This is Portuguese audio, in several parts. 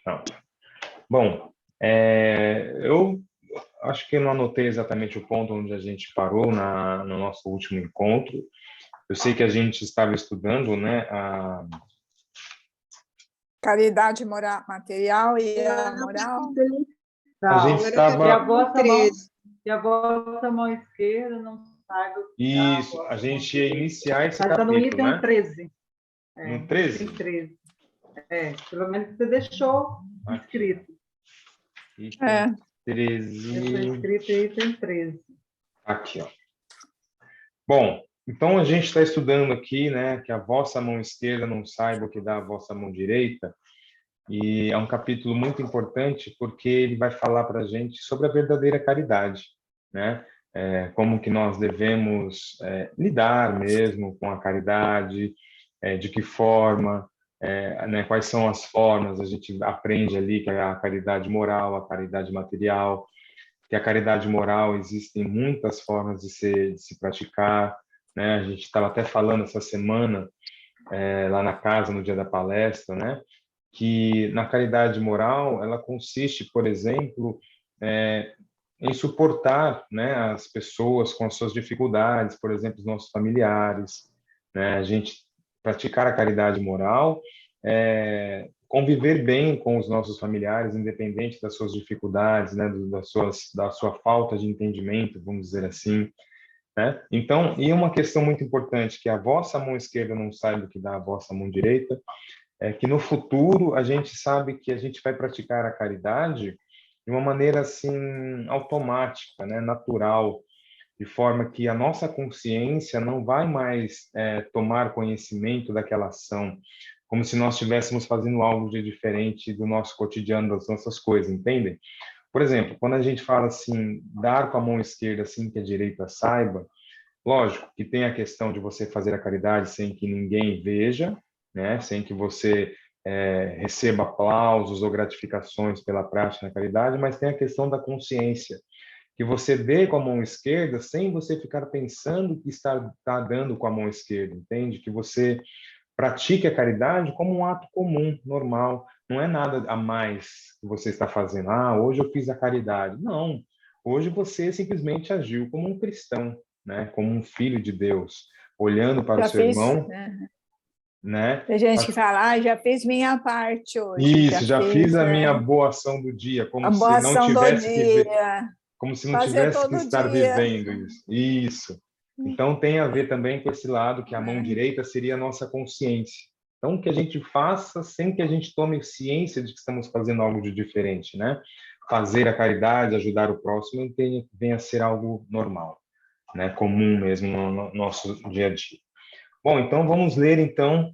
Pronto. Bom, eu acho que eu não anotei exatamente o ponto onde a gente parou no nosso último encontro. Eu sei que a gente estava estudando, né, Caridade moral, material e a moral. a gente estava... E a vossa mão esquerda não saiba o que dá. Isso, a gente ia iniciar esse Está no capítulo, item né? 13. No 13? Item 13. Pelo menos você deixou escrito. Item Deixou 13. escrito item 13. Aqui, ó. Bom, então a gente está estudando aqui, né, que a vossa mão esquerda não saiba o que dá a vossa mão direita, e é um capítulo muito importante porque ele vai falar para a gente sobre a verdadeira caridade, né? Como que nós devemos lidar mesmo com a caridade, de que forma, né, quais são as formas. A gente aprende ali que é a caridade moral, a caridade material, que a caridade moral existem muitas formas de se praticar, né? A gente estava até falando essa semana, lá na casa, no dia da palestra, né? Que na caridade moral, ela consiste, por exemplo, em suportar, né, as pessoas com as suas dificuldades, por exemplo, os nossos familiares, né? A gente praticar a caridade moral, conviver bem com os nossos familiares, independente das suas dificuldades, né, da sua falta de entendimento, vamos dizer assim, né? Então, e uma questão muito importante, que a vossa mão esquerda não saiba o que dá a vossa mão direita, é que no futuro a gente sabe que a gente vai praticar a caridade de uma maneira assim automática, né, natural, de forma que a nossa consciência não vai mais tomar conhecimento daquela ação, como se nós estivéssemos fazendo algo de diferente do nosso cotidiano, das nossas coisas, entendem? Por exemplo, quando a gente fala assim, dar com a mão esquerda assim que a direita saiba, lógico que tem a questão de você fazer a caridade sem que ninguém veja, né? Sem que você receba aplausos ou gratificações pela prática da caridade, mas tem a questão da consciência, que você dê com a mão esquerda sem você ficar pensando que está dando com a mão esquerda, entende? Que você pratique a caridade como um ato comum, normal, não é nada a mais que você está fazendo. Ah, hoje eu fiz a caridade. Não, hoje você simplesmente agiu como um cristão, né? Como um filho de Deus, olhando para o seu irmão, né? Tem gente que fala, já fiz minha parte hoje. Isso, já fiz a minha boa ação do dia, como a se boa não ação do tivesse que ver, dia. como se não Fazer tivesse que todo estar dia. vivendo isso. Isso. Então tem a ver também com esse lado que a mão direita seria a nossa consciência. Então que a gente faça sem que a gente tome ciência de que estamos fazendo algo de diferente, né? Fazer a caridade, ajudar o próximo, venha a ser algo normal, né? Comum mesmo no nosso dia a dia. Bom, então vamos ler então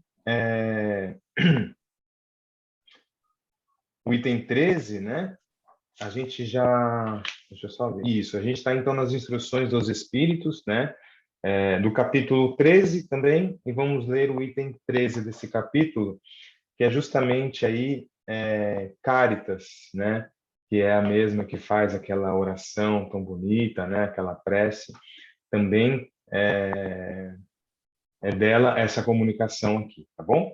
o item 13, né? A gente já... Deixa eu só ver. Isso, a gente está então nas instruções dos Espíritos, né? Do capítulo 13 também, e vamos ler o item 13 desse capítulo, que é justamente aí Caritas, né? Que é a mesma que faz aquela oração tão bonita, né? Aquela prece. Também é dela essa comunicação aqui, tá bom?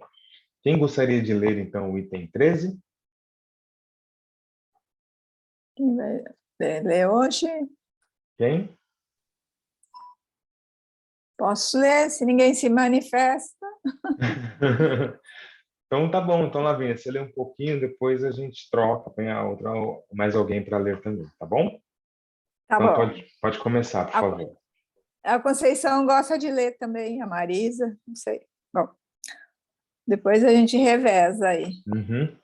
Quem gostaria de ler então o item 13? Quem vai ler hoje? Quem? Posso ler, se ninguém se manifesta. Então tá bom, então Lavínia, você lê um pouquinho, depois a gente troca, põe a outra, mais alguém para ler também, tá bom? Tá Então bom. pode começar, por favor. A Conceição gosta de ler também, a Marisa, não sei. Bom, depois a gente reveza aí. Uhum.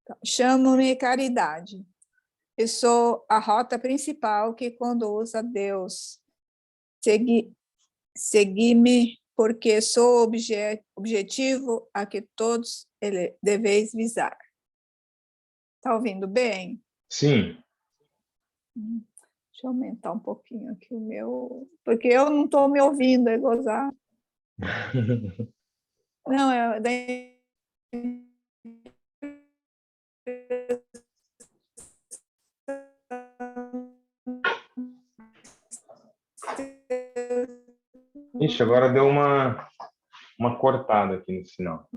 Então, chamo-me Caridade e sou a rota principal que conduz a Deus. Segui-me, porque sou objetivo a que todos deveis visar. Está ouvindo bem? Sim. Deixa eu aumentar um pouquinho aqui o meu, porque eu não estou me ouvindo, é gozar. Não, é da... Ixi, agora deu uma cortada aqui no final.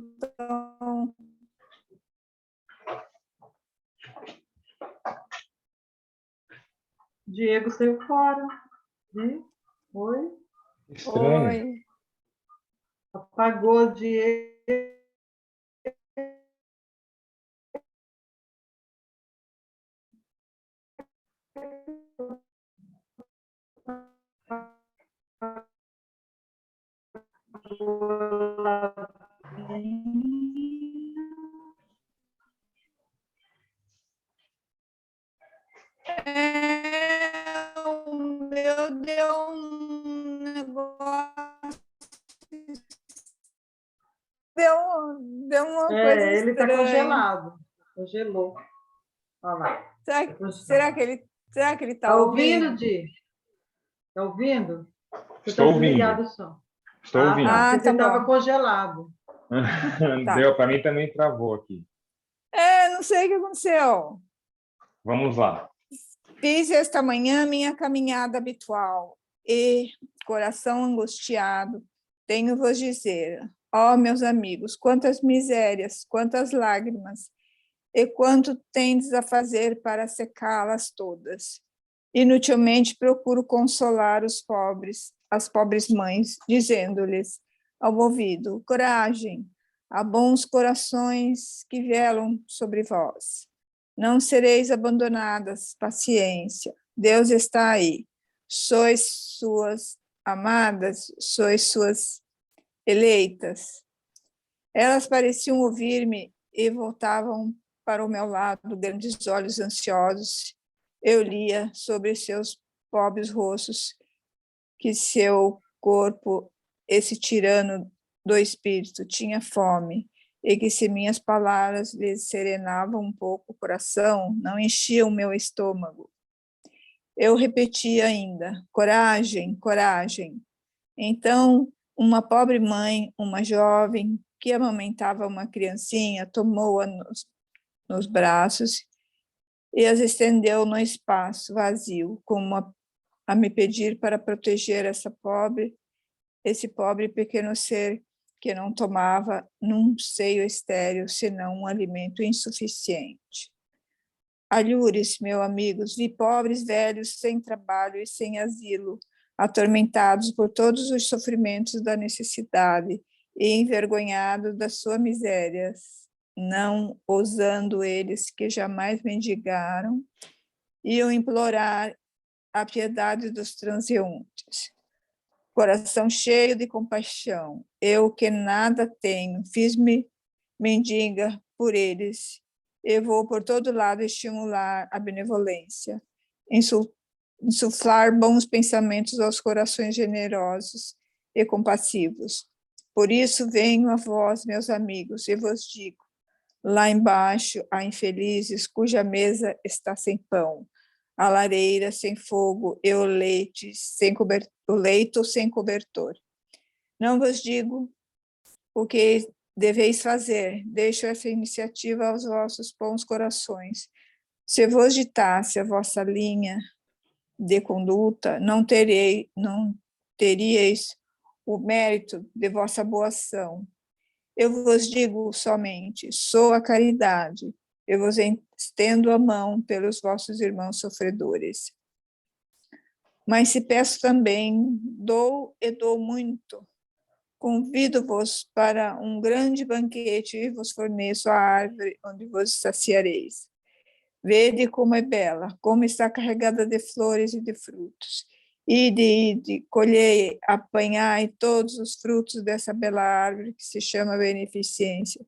Diego saiu fora. Viu? Oi? Estranho. Oi. Apagou o Diego. O meu deu um negócio. Deu uma coisa Ele está estranha. congelado. Congelou. Olha lá. Será que ele está Está ouvindo, ouvindo? Di? Está ouvindo? Você Estou está ouvindo. desligado o som. Estou Ah, tá. ouvindo. Ah, Porque você tá estava bom. congelado. Tá. Deu, para mim também travou aqui. Não sei o que aconteceu. Vamos lá. Fiz esta manhã minha caminhada habitual e, coração angustiado, tenho-vos dizer, ó meus amigos, quantas misérias, quantas lágrimas, e quanto tendes a fazer para secá-las todas. Inutilmente procuro consolar os pobres, as pobres mães, dizendo-lhes ao ouvido, coragem, há bons corações que velam sobre vós. Não sereis abandonadas, paciência, Deus está aí. Sois suas amadas, sois suas eleitas. Elas pareciam ouvir-me e voltavam para o meu lado, grandes olhos ansiosos. Eu lia sobre seus pobres rostos que seu corpo, esse tirano do espírito, tinha fome, e que se minhas palavras lhes serenavam um pouco o coração, não enchiam o meu estômago. Eu repetia ainda, coragem, coragem. Então, uma pobre mãe, uma jovem, que amamentava uma criancinha, tomou-a nos braços e as estendeu no espaço vazio, como a me pedir para proteger esse pobre pequeno ser que não tomava num seio estéril senão um alimento insuficiente. Alhures, meus amigos, vi pobres velhos sem trabalho e sem asilo, atormentados por todos os sofrimentos da necessidade e envergonhados das suas misérias, não ousando eles que jamais mendigaram, iam implorar a piedade dos transeuntes. Coração cheio de compaixão, eu que nada tenho, fiz-me mendiga por eles, e vou por todo lado estimular a benevolência, insuflar bons pensamentos aos corações generosos e compassivos. Por isso venho a vós, meus amigos, e vos digo, lá embaixo há infelizes cuja mesa está sem pão, a lareira sem fogo e o leite sem cobertor. Não vos digo o que deveis fazer, deixo essa iniciativa aos vossos bons corações. Se vos ditasse a vossa linha de conduta, não teríeis o mérito de vossa boa ação. Eu vos digo somente, sou a caridade, eu vos estendo a mão pelos vossos irmãos sofredores. Mas se peço também, dou e dou muito. Convido-vos para um grande banquete e vos forneço a árvore onde vos saciareis. Vede como é bela, como está carregada de flores e de frutos. Ide, colhei, apanhai todos os frutos dessa bela árvore que se chama beneficência.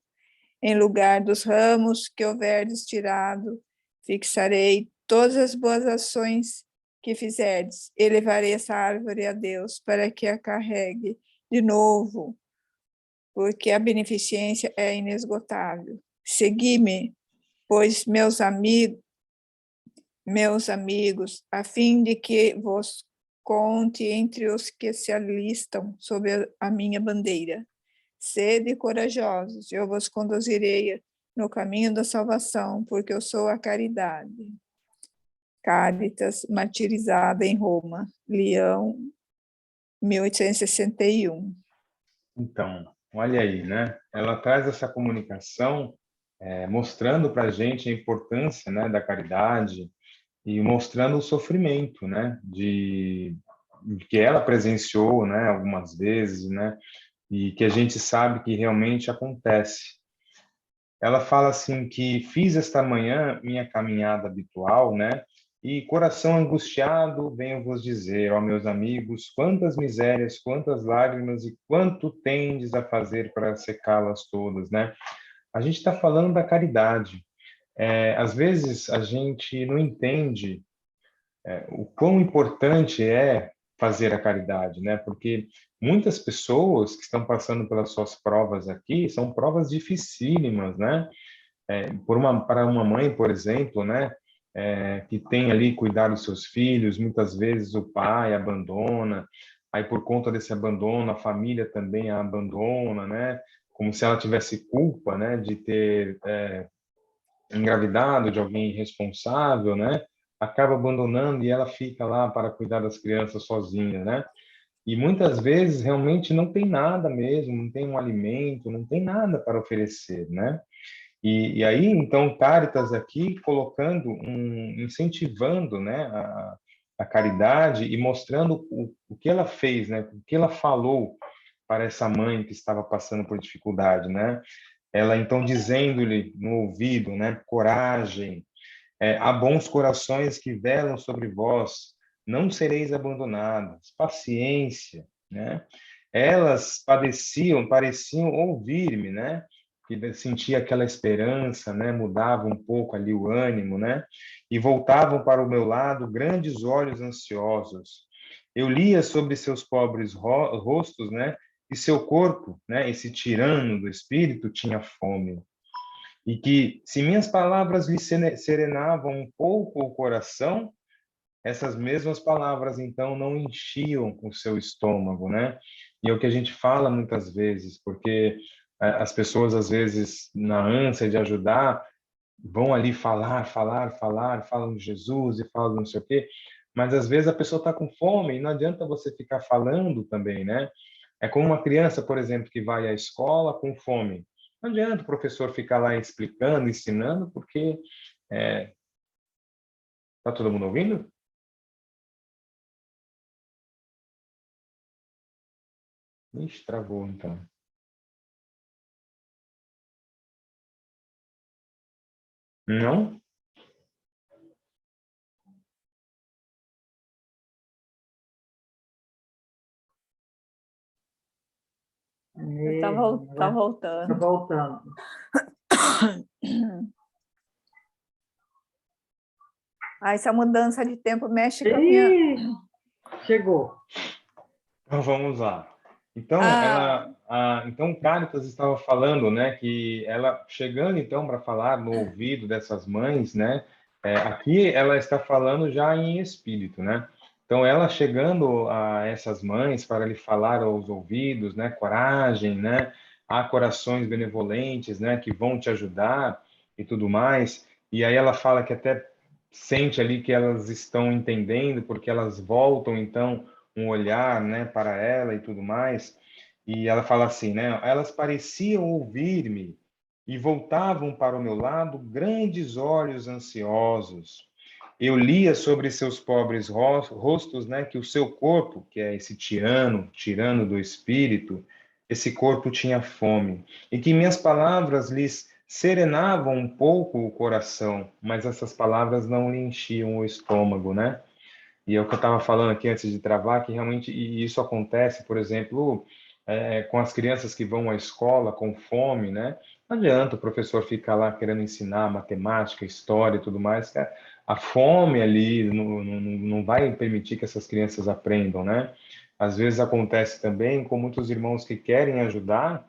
Em lugar dos ramos que houverdes tirado, fixarei todas as boas ações que fizerdes, e levarei essa árvore a Deus para que a carregue de novo, porque a beneficência é inesgotável. Segui-me, pois, meus amigos, a fim de que vos conte entre os que se alistam sob a minha bandeira. Sede corajosos, eu vos conduzirei no caminho da salvação, porque eu sou a caridade. Caritas, martirizada em Roma, Leão, 1861. Então, olha aí, né? Ela traz essa comunicação mostrando para a gente a importância, né, da caridade, e mostrando o sofrimento, né, de que ela presenciou, né, algumas vezes, né, e que a gente sabe que realmente acontece. Ela fala assim que fiz esta manhã minha caminhada habitual, né? E coração angustiado, venho vos dizer, ó meus amigos, quantas misérias, quantas lágrimas e quanto tendes a fazer para secá-las todas, né? A gente está falando da caridade. Às vezes a gente não entende o quão importante é fazer a caridade, né? Porque muitas pessoas que estão passando pelas suas provas aqui são provas dificílimas, né? Para uma mãe, por exemplo, né, que tem ali cuidar dos seus filhos, muitas vezes o pai abandona, aí por conta desse abandono, a família também a abandona, né, como se ela tivesse culpa, né, de ter engravidado de alguém irresponsável, né, acaba abandonando e ela fica lá para cuidar das crianças sozinha, né, e muitas vezes realmente não tem nada mesmo, não tem um alimento, não tem nada para oferecer, né? E aí, então, Caritas aqui colocando, incentivando, né, a caridade e mostrando o que ela fez, né, o que ela falou para essa mãe que estava passando por dificuldade, né? Ela, então, dizendo-lhe no ouvido, né, coragem, há bons corações que velam sobre vós, não sereis abandonados, paciência, né? Elas pareciam ouvir-me, né? Que sentia aquela esperança, né? Mudava um pouco ali o ânimo, né? E voltavam para o meu lado grandes olhos ansiosos. Eu lia sobre seus pobres rostos, né? E seu corpo, né? Esse tirano do espírito tinha fome. E que, se minhas palavras lhe serenavam um pouco o coração, essas mesmas palavras, então, não enchiam o seu estômago, né? E é o que a gente fala muitas vezes, porque as pessoas, às vezes, na ânsia de ajudar, vão ali falam de Jesus e falam de não sei o quê, mas às vezes a pessoa está com fome e não adianta você ficar falando também, né? É como uma criança, por exemplo, que vai à escola com fome. Não adianta o professor ficar lá explicando, ensinando, porque tá todo mundo ouvindo? Ixi, travou então. Não? Tá, tá Está voltando. voltando. Ah, essa mudança de tempo mexe com a minha... Ih, chegou. Então vamos lá. Então, Ah, então Cáritas estava falando, né, que ela chegando então para falar no ouvido dessas mães, né, aqui ela está falando já em espírito, né? Então ela chegando a essas mães para lhe falar aos ouvidos, né, coragem, né, há corações benevolentes, né, que vão te ajudar e tudo mais. E aí ela fala que até sente ali que elas estão entendendo, porque elas voltam então um olhar, né, para ela e tudo mais. E ela fala assim, né, elas pareciam ouvir-me e voltavam para o meu lado grandes olhos ansiosos. Eu lia sobre seus pobres rostos, né, que o seu corpo, que é esse tirano do espírito, esse corpo tinha fome, e que minhas palavras lhes serenavam um pouco o coração, mas essas palavras não lhe enchiam o estômago, né? E é o que eu estava falando aqui antes de travar, que realmente e isso acontece, por exemplo, com as crianças que vão à escola com fome, né? Não adianta o professor ficar lá querendo ensinar matemática, história e tudo mais, cara. A fome ali não vai permitir que essas crianças aprendam, né? Às vezes acontece também com muitos irmãos que querem ajudar,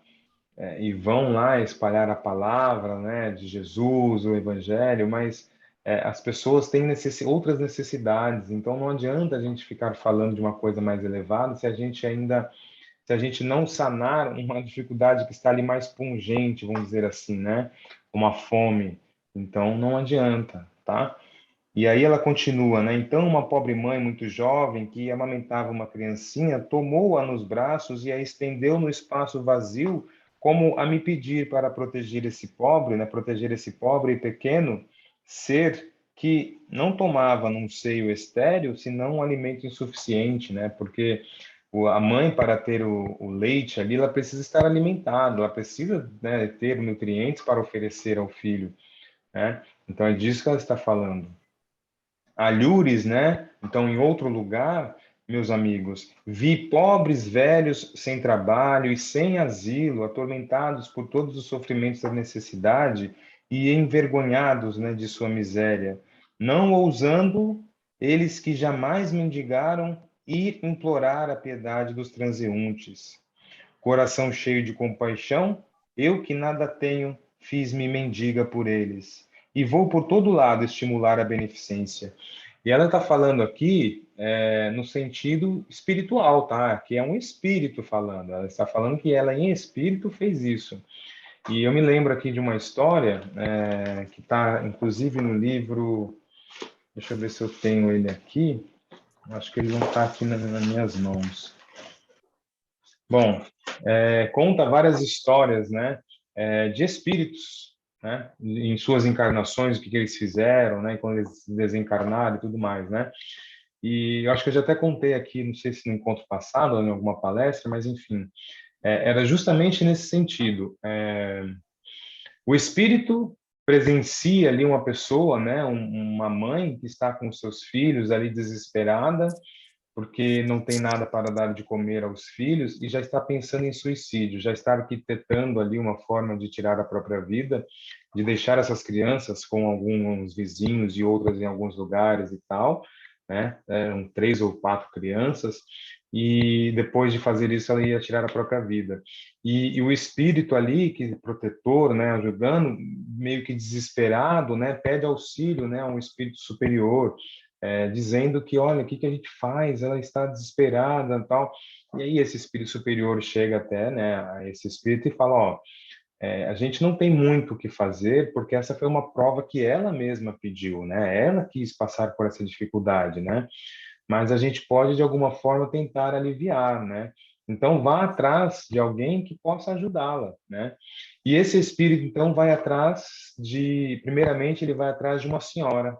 e vão lá espalhar a palavra, né, de Jesus, o Evangelho, mas as pessoas têm outras necessidades, então não adianta a gente ficar falando de uma coisa mais elevada se a gente não sanar uma dificuldade que está ali mais pungente, vamos dizer assim, né, uma fome, então não adianta, tá? E aí ela continua, né? Então uma pobre mãe muito jovem que amamentava uma criancinha tomou-a nos braços e a estendeu no espaço vazio, como a me pedir para proteger esse pobre, né? Proteger esse pobre e pequeno ser que não tomava num seio estéril, senão um alimento insuficiente, né? Porque a mãe, para ter o leite ali, ela precisa estar alimentada, ela precisa, né, ter nutrientes para oferecer ao filho, né? Então é disso que ela está falando. Alhures, né? Então, em outro lugar, meus amigos, vi pobres velhos sem trabalho e sem asilo, atormentados por todos os sofrimentos da necessidade e envergonhados, né, de sua miséria, não ousando eles que jamais mendigaram ir implorar a piedade dos transeuntes. Coração cheio de compaixão, eu que nada tenho, fiz-me mendiga por eles. E vou por todo lado estimular a beneficência. E ela está falando aqui no sentido espiritual, tá? Que é um espírito falando. Ela está falando que ela, em espírito, fez isso. E eu me lembro aqui de uma história que está, inclusive, no livro. Deixa eu ver se eu tenho ele aqui. Acho que ele não está aqui nas minhas mãos. Bom, conta várias histórias, né, de espíritos, né, em suas encarnações, o que eles fizeram, né, quando eles desencarnaram e tudo mais, né. E eu acho que eu já até contei aqui, não sei se no encontro passado ou em alguma palestra, mas enfim, era justamente nesse sentido. O espírito presencia ali uma pessoa, né, uma mãe que está com seus filhos ali desesperada, porque não tem nada para dar de comer aos filhos e já está pensando em suicídio, já está arquitetando ali uma forma de tirar a própria vida, de deixar essas crianças com alguns vizinhos e outras em alguns lugares e tal, né? Eram 3 ou 4 crianças, e depois de fazer isso ela ia tirar a própria vida. E o espírito ali, que protetor, né, ajudando, meio que desesperado, né, pede auxílio, né, a um espírito superior, dizendo que, olha, o que a gente faz? Ela está desesperada, tal. E aí esse espírito superior chega até, né, a esse espírito e fala, ó, a gente não tem muito o que fazer, porque essa foi uma prova que ela mesma pediu, né? Ela quis passar por essa dificuldade, né? Mas a gente pode, de alguma forma, tentar aliviar, né? Então, vá atrás de alguém que possa ajudá-la, né? E esse espírito, então, vai atrás primeiramente, ele vai atrás de uma senhora,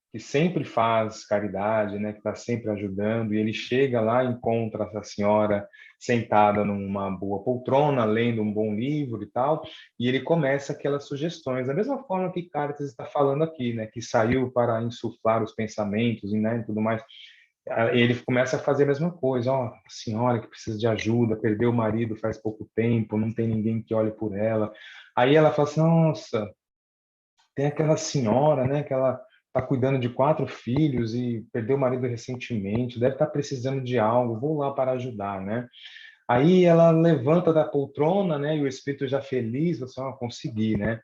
que sempre faz caridade, né, que está sempre ajudando, e ele chega lá, encontra essa senhora sentada numa boa poltrona, lendo um bom livro e tal, e ele começa aquelas sugestões, da mesma forma que Cartas está falando aqui, né, que saiu para insuflar os pensamentos, né, e tudo mais. Ele começa a fazer a mesma coisa, ó, a senhora que precisa de ajuda, perdeu o marido faz pouco tempo, não tem ninguém que olhe por ela. Aí ela fala assim, nossa, tem aquela senhora, né, que ela está cuidando de 4 filhos e perdeu o marido recentemente, deve estar precisando de algo, vou lá para ajudar, né? Aí ela levanta da poltrona, né, e o espírito já feliz, você vai conseguir, né?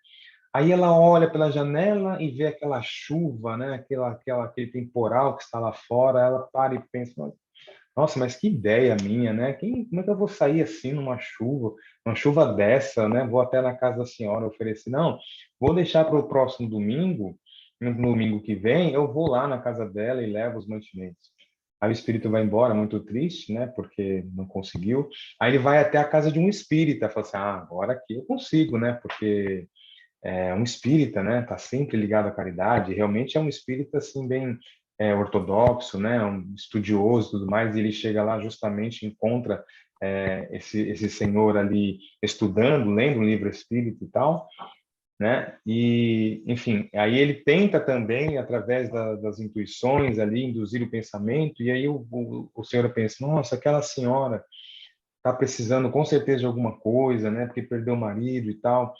Aí ela olha pela janela e vê aquela chuva, né, aquele temporal que está lá fora, ela para e pensa, nossa, mas que ideia minha, né? Como é que eu vou sair assim uma chuva dessa, né? Vou até na casa da senhora oferecer. Não, vou deixar para o próximo domingo, no domingo que vem, eu vou lá na casa dela e levo os mantimentos. Aí o espírito vai embora, muito triste, né? Porque não conseguiu. Aí ele vai até a casa de um espírita, fala assim: ah, agora aqui eu consigo, né? Porque é um espírita, né? Tá sempre ligado à caridade. Realmente é um espírita assim bem ortodoxo, né? Um estudioso, e tudo mais. E ele chega lá justamente encontra esse senhor ali estudando, lendo um livro espírita e tal, né? E enfim, aí ele tenta também através das intuições ali induzir o pensamento. E aí o senhor pensa, nossa, aquela senhora está precisando com certeza de alguma coisa, né? Porque perdeu o marido e tal.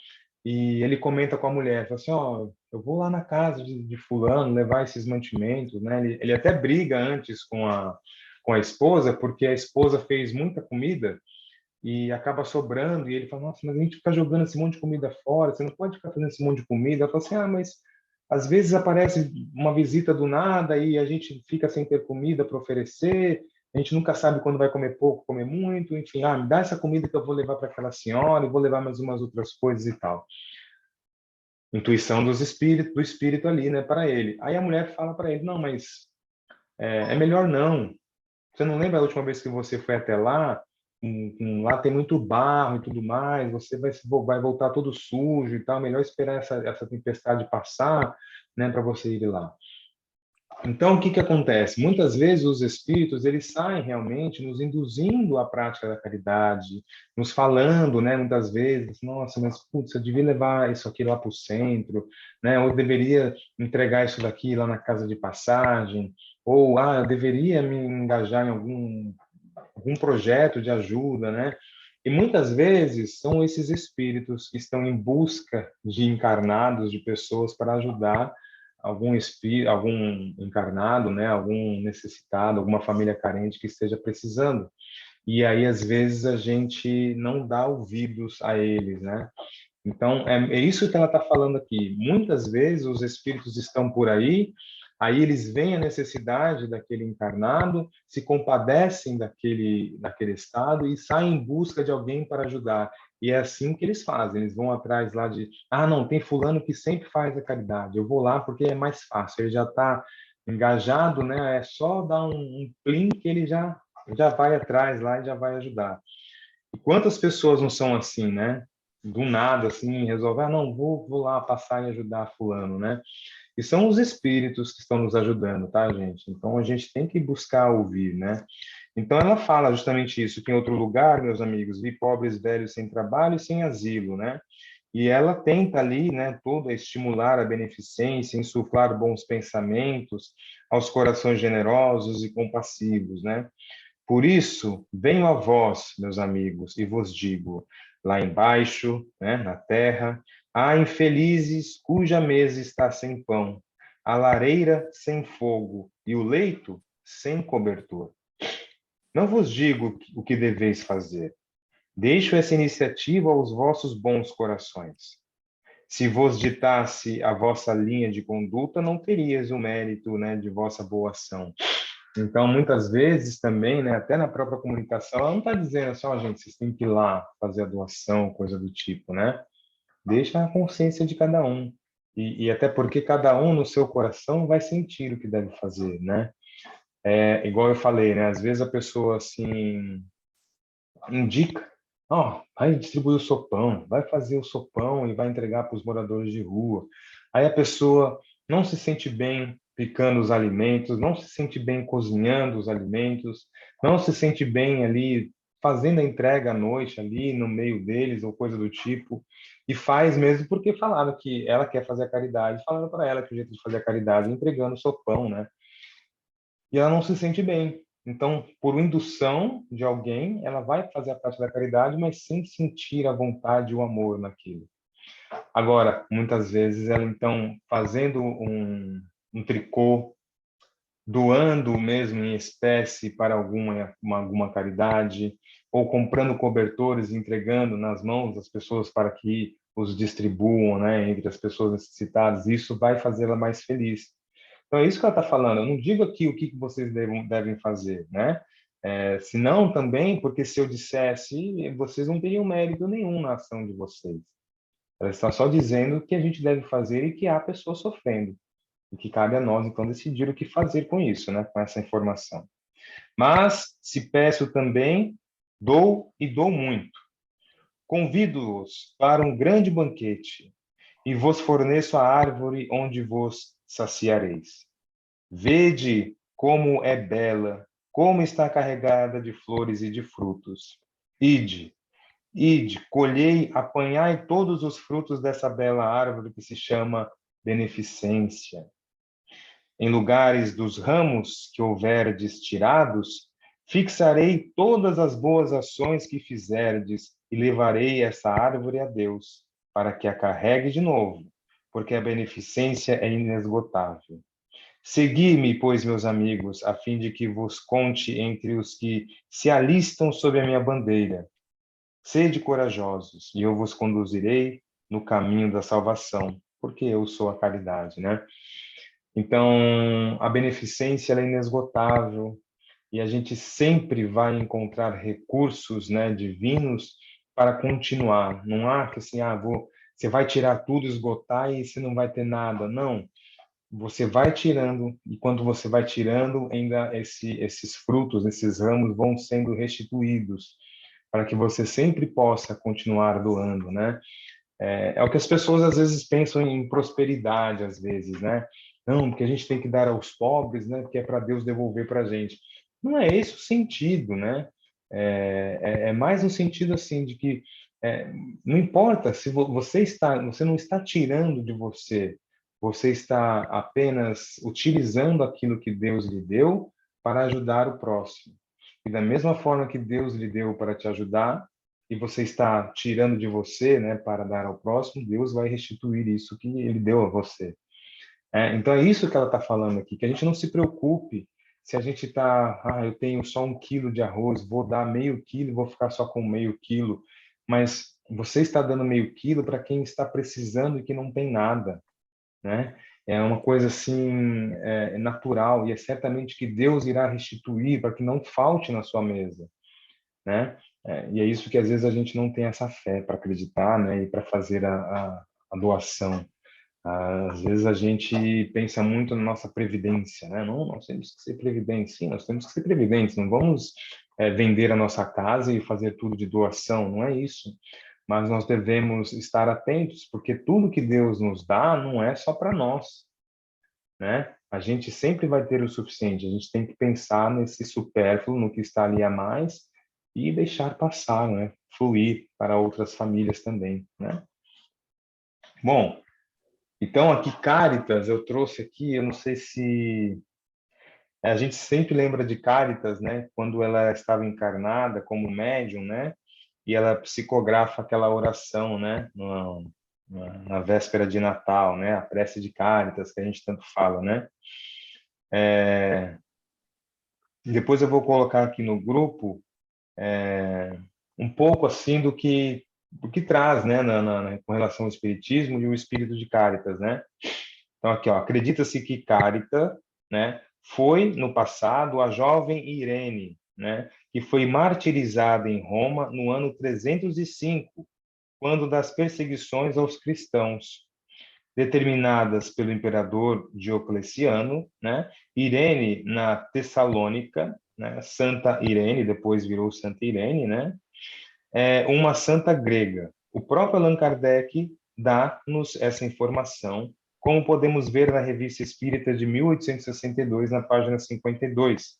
E ele comenta com a mulher, fala assim, ó, eu vou lá na casa de fulano levar esses mantimentos, né? Ele até briga antes com a esposa, porque a esposa fez muita comida e acaba sobrando, e ele fala, nossa, mas a gente fica jogando esse monte de comida fora, você não pode ficar fazendo esse monte de comida. Ela fala assim, ah, mas às vezes aparece uma visita do nada e a gente fica sem ter comida para oferecer, a gente nunca sabe quando vai comer pouco, comer muito, enfim, ah, me dá essa comida que eu vou levar para aquela senhora e vou levar mais umas outras coisas e tal. Intuição do espírito ali, né, para ele. Aí a mulher fala para ele, não, mas é melhor não. Você não lembra a última vez que você foi até lá? lá tem muito barro e tudo mais, você vai voltar todo sujo e tal, melhor esperar essa tempestade passar, né, para você ir lá. Então, o que que acontece? Muitas vezes os espíritos, eles saem realmente nos induzindo à prática da caridade, nos falando, né, muitas vezes, nossa, mas putz, eu devia levar isso aqui lá para o centro, né, ou eu deveria entregar isso daqui lá na casa de passagem, ou, eu deveria me engajar em algum projeto de ajuda, né? E muitas vezes são esses espíritos que estão em busca de encarnados, de pessoas para ajudar algum espírito, algum encarnado, né, algum necessitado, alguma família carente que esteja precisando. E aí às vezes a gente não dá ouvidos a eles, né? Então é isso que ela está falando aqui. Muitas vezes os espíritos estão por aí eles veem a necessidade daquele encarnado, se compadecem daquele estado e saem em busca de alguém para ajudar. E é assim que eles fazem, eles vão atrás lá não, tem fulano que sempre faz a caridade, eu vou lá porque é mais fácil, ele já está engajado, né? É só dar um plim que ele já vai atrás lá e já vai ajudar. E quantas pessoas não são assim, né? Do nada, assim, resolver, não, vou lá passar e ajudar fulano, né? E são os espíritos que estão nos ajudando, tá, gente? Então a gente tem que buscar ouvir, né? Então ela fala justamente isso, que em outro lugar, meus amigos, vi pobres velhos sem trabalho e sem asilo, né? E ela tenta ali, né, toda estimular a beneficência, insuflar bons pensamentos aos corações generosos e compassivos, né? Por isso, venho a vós, meus amigos, e vos digo, lá embaixo, né, na terra, há infelizes cuja mesa está sem pão, a lareira sem fogo e o leito sem cobertor. Não vos digo o que deveis fazer. Deixo essa iniciativa aos vossos bons corações. Se vos ditasse a vossa linha de conduta, não terias o mérito, né, de vossa boa ação. Então, muitas vezes também, né, até na própria comunicação, ela não está dizendo assim, gente, vocês têm que ir lá fazer a doação, coisa do tipo, né? Deixa a consciência de cada um. E até porque cada um no seu coração vai sentir o que deve fazer, né? É, igual eu falei, né? Às vezes a pessoa, assim, indica, vai distribuir o sopão, vai fazer o sopão e vai entregar para os moradores de rua. Aí a pessoa não se sente bem picando os alimentos, não se sente bem cozinhando os alimentos, não se sente bem ali fazendo a entrega à noite ali no meio deles ou coisa do tipo, e faz mesmo porque falaram que ela quer fazer a caridade, falaram para ela que o jeito de fazer a caridade é entregando o sopão, né? E ela não se sente bem. Então, por indução de alguém, ela vai fazer a prática da caridade, mas sem sentir a vontade e o amor naquilo. Agora, muitas vezes, ela então, fazendo um tricô, doando mesmo em espécie para alguma caridade, ou comprando cobertores e entregando nas mãos das pessoas para que os distribuam, né, entre as pessoas necessitadas, isso vai fazê-la mais feliz. Então, é isso que ela está falando. Eu não digo aqui o que vocês devem fazer, né? Se não, também, porque se eu dissesse, vocês não teriam mérito nenhum na ação de vocês. Ela está só dizendo o que a gente deve fazer e que há pessoas sofrendo. E que cabe a nós, então, decidir o que fazer com isso, né? Com essa informação. Mas, se peço também, dou e dou muito. Convido-os para um grande banquete e vos forneço a árvore onde vos saciareis. Vede como é bela, como está carregada de flores e de frutos. Ide, colhei, apanhai todos os frutos dessa bela árvore que se chama beneficência. Em lugares dos ramos que houverdes tirados, fixarei todas as boas ações que fizerdes e levarei essa árvore a Deus, para que a carregue de novo, porque a beneficência é inesgotável. Segui-me, pois, meus amigos, a fim de que vos conte entre os que se alistam sob a minha bandeira. Sede corajosos, e eu vos conduzirei no caminho da salvação, porque eu sou a caridade, né? Então, a beneficência ela é inesgotável e a gente sempre vai encontrar recursos, né, divinos para continuar. Não há que assim, você vai tirar tudo, esgotar e você não vai ter nada. Não. Você vai tirando, e quando você vai tirando, ainda esses frutos, esses ramos vão sendo restituídos. para que você sempre possa continuar doando, né? É o que as pessoas às vezes pensam em prosperidade, às vezes, né? Não, porque a gente tem que dar aos pobres, né? Porque é para Deus devolver para a gente. Não é esse o sentido, né? É mais no sentido assim de que é, não importa se você não está tirando de você, você está apenas utilizando aquilo que Deus lhe deu para ajudar o próximo. E da mesma forma que Deus lhe deu para te ajudar, e você está tirando de você, né, para dar ao próximo, Deus vai restituir isso que Ele deu a você. Então é isso que ela está falando aqui, que a gente não se preocupe se a gente está, eu tenho só 1 quilo de arroz, vou dar meio quilo, vou ficar só com meio quilo, mas você está dando meio quilo para quem está precisando e que não tem nada, né? É uma coisa assim, natural, e é certamente que Deus irá restituir para que não falte na sua mesa, né? E é isso que às vezes a gente não tem essa fé para acreditar, né? E para fazer a doação. Às vezes a gente pensa muito na nossa previdência, né? Não, nós temos que ser previdentes. Sim, nós temos que ser previdentes. Não vamos vender a nossa casa e fazer tudo de doação. Não é isso. Mas nós devemos estar atentos, porque tudo que Deus nos dá não é só para nós, né? A gente sempre vai ter o suficiente. A gente tem que pensar nesse supérfluo, no que está ali a mais e deixar passar, né? Fluir para outras famílias também, né? Bom, então aqui Cáritas eu trouxe aqui, eu não sei se a gente sempre lembra de Cáritas, né? Quando ela estava encarnada como médium, né? E ela psicografa aquela oração, né? Na véspera de Natal, né? A prece de Cáritas que a gente tanto fala, né? Depois eu vou colocar aqui no grupo um pouco assim do que traz, né, com relação ao espiritismo e o espírito de Cáritas, né? Então aqui, ó, acredita-se que Cárita, né, foi no passado a jovem Irene, né, que foi martirizada em Roma no ano 305, quando das perseguições aos cristãos determinadas pelo imperador Diocleciano, né? Irene na Tessalônica, né? Santa Irene, depois virou Santa Irene, né? Uma santa grega. O próprio Allan Kardec dá-nos essa informação, como podemos ver na Revista Espírita de 1862, na página 52,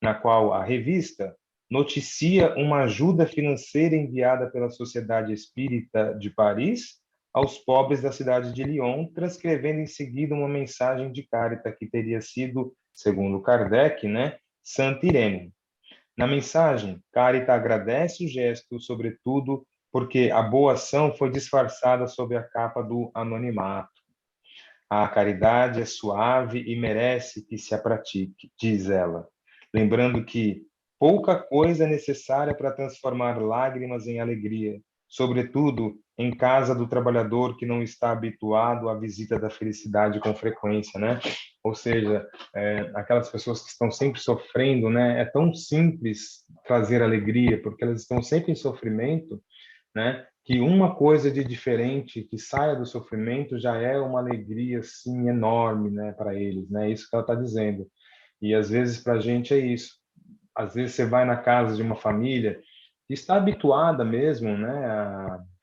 na qual a revista noticia uma ajuda financeira enviada pela Sociedade Espírita de Paris aos pobres da cidade de Lyon, transcrevendo em seguida uma mensagem de Carita que teria sido, segundo Kardec, né, Santa Irene. Na mensagem, Carita agradece o gesto, sobretudo porque a boa ação foi disfarçada sob a capa do anonimato. A caridade é suave e merece que se a pratique, diz ela, lembrando que pouca coisa é necessária para transformar lágrimas em alegria, sobretudo em casa do trabalhador que não está habituado à visita da felicidade com frequência, né? Ou seja, aquelas pessoas que estão sempre sofrendo, né? É tão simples trazer alegria, porque elas estão sempre em sofrimento, né? Que uma coisa de diferente que saia do sofrimento já é uma alegria assim enorme, né, para eles, né? Isso que ela está dizendo. E às vezes para a gente é isso. Às vezes você vai na casa de uma família que está habituada mesmo, né,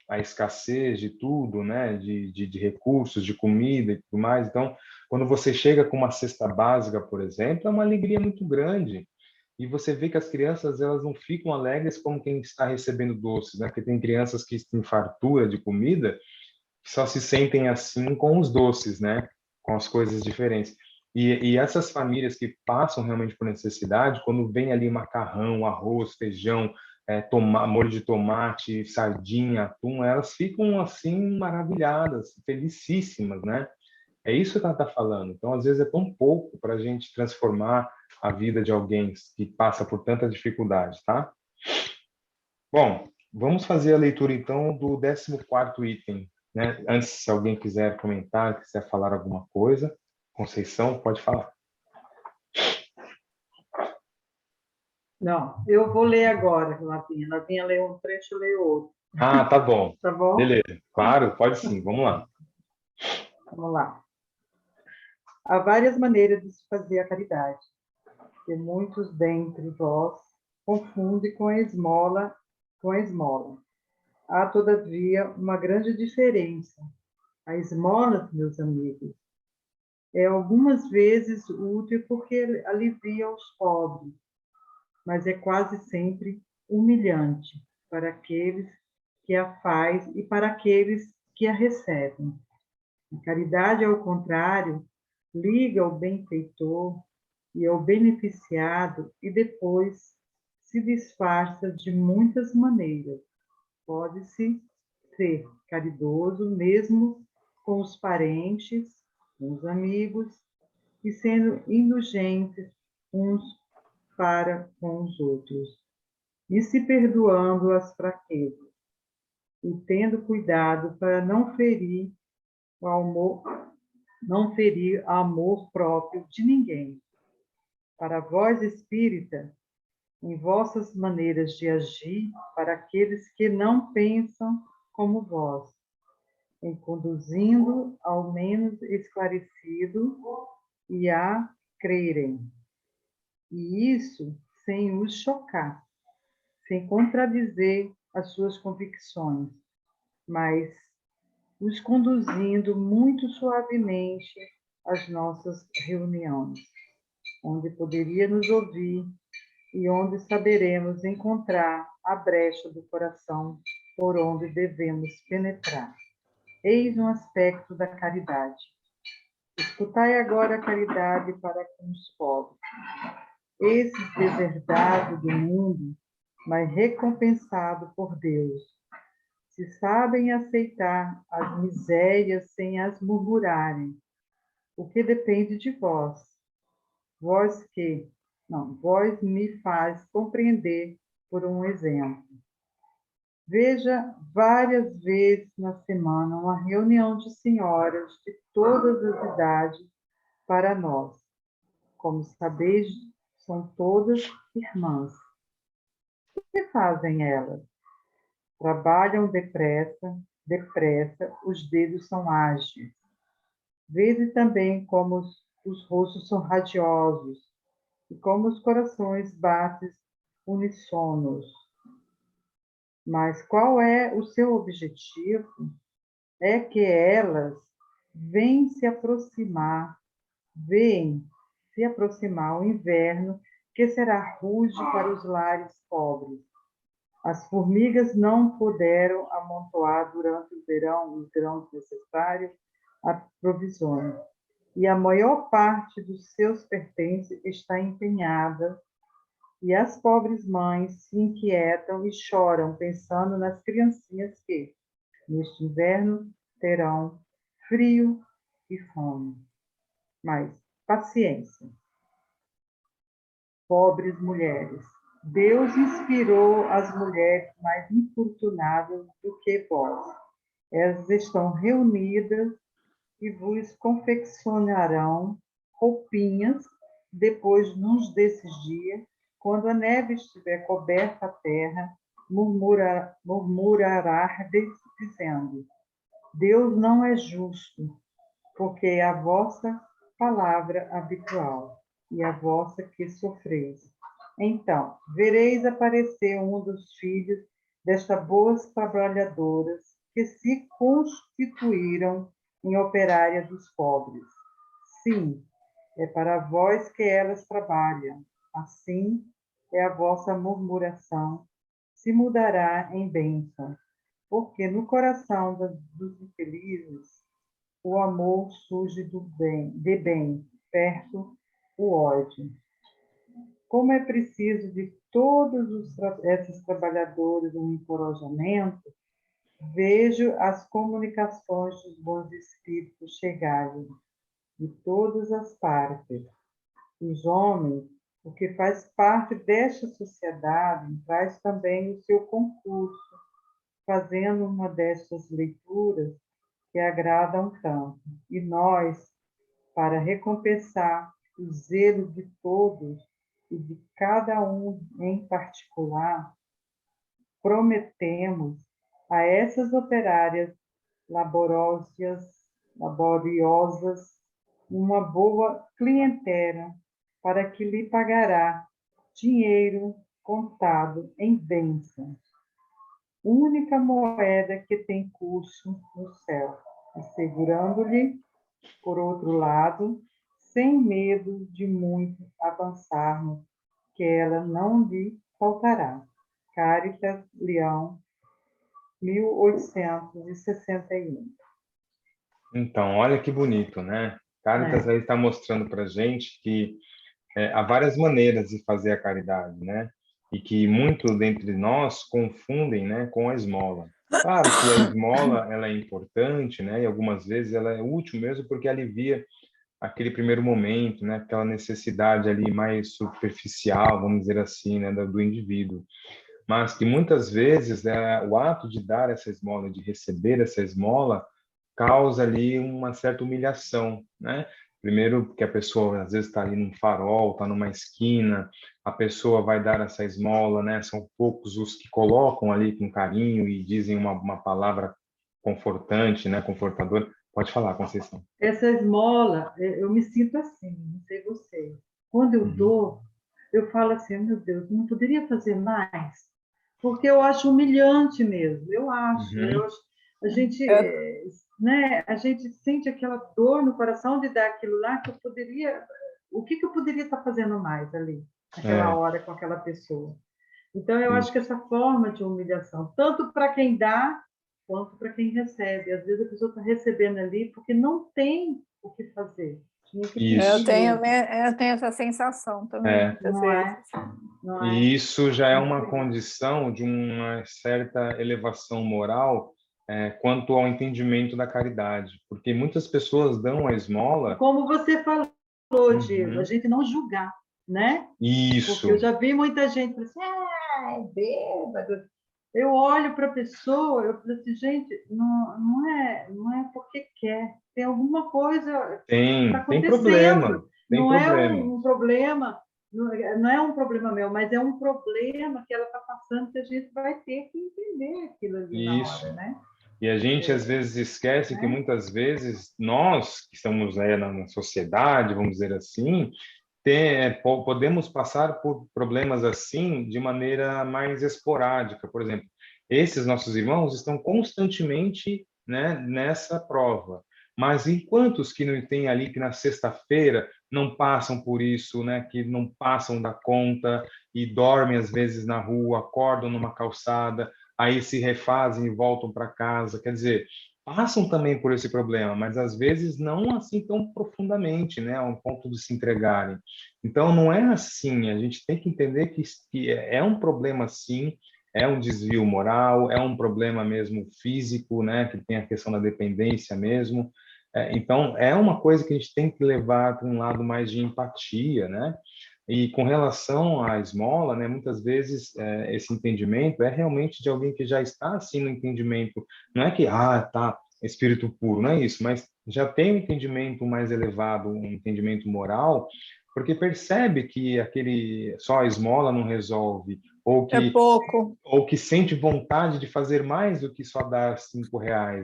a escassez de tudo, né, de recursos, de comida e tudo mais. Então, quando você chega com uma cesta básica, por exemplo, é uma alegria muito grande. E você vê que as crianças elas não ficam alegres como quem está recebendo doces, né? Porque tem crianças que têm fartura de comida que só se sentem assim com os doces, né? Com as coisas diferentes. E essas famílias que passam realmente por necessidade, quando vem ali macarrão, arroz, feijão, molho de tomate, sardinha, atum, elas ficam assim maravilhadas, felicíssimas, né? É isso que ela está falando. Então, às vezes, é tão pouco para a gente transformar a vida de alguém que passa por tanta dificuldade, tá? Bom, vamos fazer a leitura, então, do 14º item, né? Antes, se alguém quiser comentar, quiser falar alguma coisa, Conceição, pode falar. Não, eu vou ler agora, Lavinha. Lavinha lê um trecho, eu leio outro. Ah, tá bom. Tá bom? Beleza. Claro, pode sim. Vamos lá. Vamos lá. Há várias maneiras de se fazer a caridade, que muitos dentre vós confundem com a esmola com a esmola. Há, todavia, uma grande diferença. A esmola, meus amigos, é algumas vezes útil porque alivia os pobres, mas é quase sempre humilhante para aqueles que a faz e para aqueles que a recebem. A caridade, ao contrário, liga ao benfeitor e ao beneficiado e depois se disfarça de muitas maneiras. Pode-se ser caridoso mesmo com os parentes, com os amigos, e sendo indulgentes uns para com os outros, e se perdoando as fraquezas, e tendo cuidado para não ferir o amor próprio de ninguém. Para vós, espírita, em vossas maneiras de agir para aqueles que não pensam como vós, em conduzindo ao menos esclarecido e a crerem. E isso sem os chocar, sem contradizer as suas convicções, mas os conduzindo muito suavemente às nossas reuniões, onde poderia nos ouvir e onde saberemos encontrar a brecha do coração por onde devemos penetrar. Eis um aspecto da caridade. Escutai agora a caridade para com os pobres. Esses deserdados do mundo, mas recompensados por Deus, se sabem aceitar as misérias sem as murmurarem, o que depende de vós. Vós me faz compreender por um exemplo. Veja várias vezes na semana uma reunião de senhoras de todas as idades para nós. Como sabeis, são todas irmãs. O que fazem elas? Trabalham depressa, os dedos são ágeis. Vede também como os rostos são radiosos e como os corações batem uníssonos. Mas qual é o seu objetivo? É que elas veem se aproximar o inverno, que será rude para os lares pobres. As formigas não puderam amontoar durante o verão os grãos necessários a provisões, e a maior parte dos seus pertences está empenhada, e as pobres mães se inquietam e choram, pensando nas criancinhas que, neste inverno, terão frio e fome. Mas, paciência. Pobres mulheres, Deus inspirou as mulheres mais infortunadas do que vós. Elas estão reunidas e vos confeccionarão roupinhas depois, num desses dias, quando a neve estiver coberta a terra, murmurará dizendo: Deus não é justo, porque é a vossa palavra habitual e a vossa que sofreis. Então, vereis aparecer um dos filhos destas boas trabalhadoras que se constituíram em operária dos pobres. Sim, é para vós que elas trabalham. Assim, é a vossa murmuração se mudará em bênção, porque no coração dos infelizes o amor surge de bem, perto o ódio. Como é preciso de todos esses trabalhadores um encorajamento, vejo as comunicações dos bons espíritos chegarem de todas as partes. Os homens, o que faz parte desta sociedade, traz também o seu concurso, fazendo uma destas leituras que agradam tanto. E nós, para recompensar o zelo de todos e de cada um em particular, prometemos a essas operárias laboriosas uma boa clientela, para que lhe pagará dinheiro contado em bênçãos. única moeda que tem curso no céu, assegurando-lhe, por outro lado, sem medo de muito avançarmos, que ela não lhe faltará. Caritas, Leão, 1861. Então, olha que bonito, né? Caritas aí está mostrando para gente que há várias maneiras de fazer a caridade, né? E que muitos dentre nós confundem, né, com a esmola. Claro que a esmola ela é importante, né? E algumas vezes ela é útil mesmo porque alivia aquele primeiro momento, né? Aquela necessidade ali mais superficial, vamos dizer assim, né, do indivíduo. Mas que muitas vezes o ato de dar essa esmola, de receber essa esmola, causa ali uma certa humilhação, né? Primeiro, porque a pessoa às vezes está ali num farol, está numa esquina, a pessoa vai dar essa esmola, né? São poucos os que colocam ali com carinho e dizem uma palavra confortante, né? Confortadora. Pode falar, Conceição. Essa esmola, eu me sinto assim, não sei você. Quando eu Uhum. dou, eu falo assim, meu Deus, não poderia fazer mais? Porque eu acho humilhante mesmo, eu acho. Uhum. A gente, Eu, né, a gente sente aquela dor no coração de dar aquilo lá que eu poderia... O que eu poderia estar fazendo mais ali, naquela É, hora, com aquela pessoa? Então, eu acho que isso. essa forma de humilhação, tanto para quem dá, quanto para quem recebe. Às vezes a pessoa está recebendo ali porque não tem o que fazer. Tinha que eu pedir Isso. tenho, mesmo. eu tenho essa sensação também, É. muitas Não vezes. é? Não é? E isso já é uma Muito isso. condição de uma certa elevação moral, quanto ao entendimento da caridade, porque muitas pessoas dão a esmola. Como você falou, Diego, a Uhum. gente não julgar, né? Porque eu Isso, já vi muita gente falando assim, é bêbado. Eu olho para a pessoa, eu falo assim, gente, não é porque quer. Tem alguma coisa que está tem problema, acontecendo. tem Não é problema. um problema, não é um problema meu, mas é um problema que ela está passando que a gente vai ter que entender aquilo ali na hora, Isso. né? E a gente às vezes esquece que Né? muitas vezes nós que estamos aí na sociedade, vamos dizer assim, podemos passar por problemas assim de maneira mais esporádica. Por exemplo, esses nossos irmãos estão constantemente, né, nessa prova. Mas enquanto os que não têm ali, que na sexta-feira não passam por isso, né, que não passam da conta e dormem às vezes na rua, acordam numa calçada, aí se refazem e voltam para casa. Quer dizer, passam também por esse problema, mas às vezes não assim tão profundamente, né, a um ponto de se entregarem. Então, não é assim. A gente tem que entender que é um problema, sim, é um desvio moral, é um problema mesmo físico, né, que tem a questão da dependência mesmo. Então, é uma coisa que a gente tem que levar para um lado mais de empatia, né? E com relação à esmola, né, muitas vezes esse entendimento é realmente de alguém que já está assim no entendimento. Não é que, tá, espírito puro, não é isso, mas já tem um entendimento mais elevado, um entendimento moral, porque percebe que aquele só a esmola não resolve, É pouco. ou que sente vontade de fazer mais do que só dar R$ 5,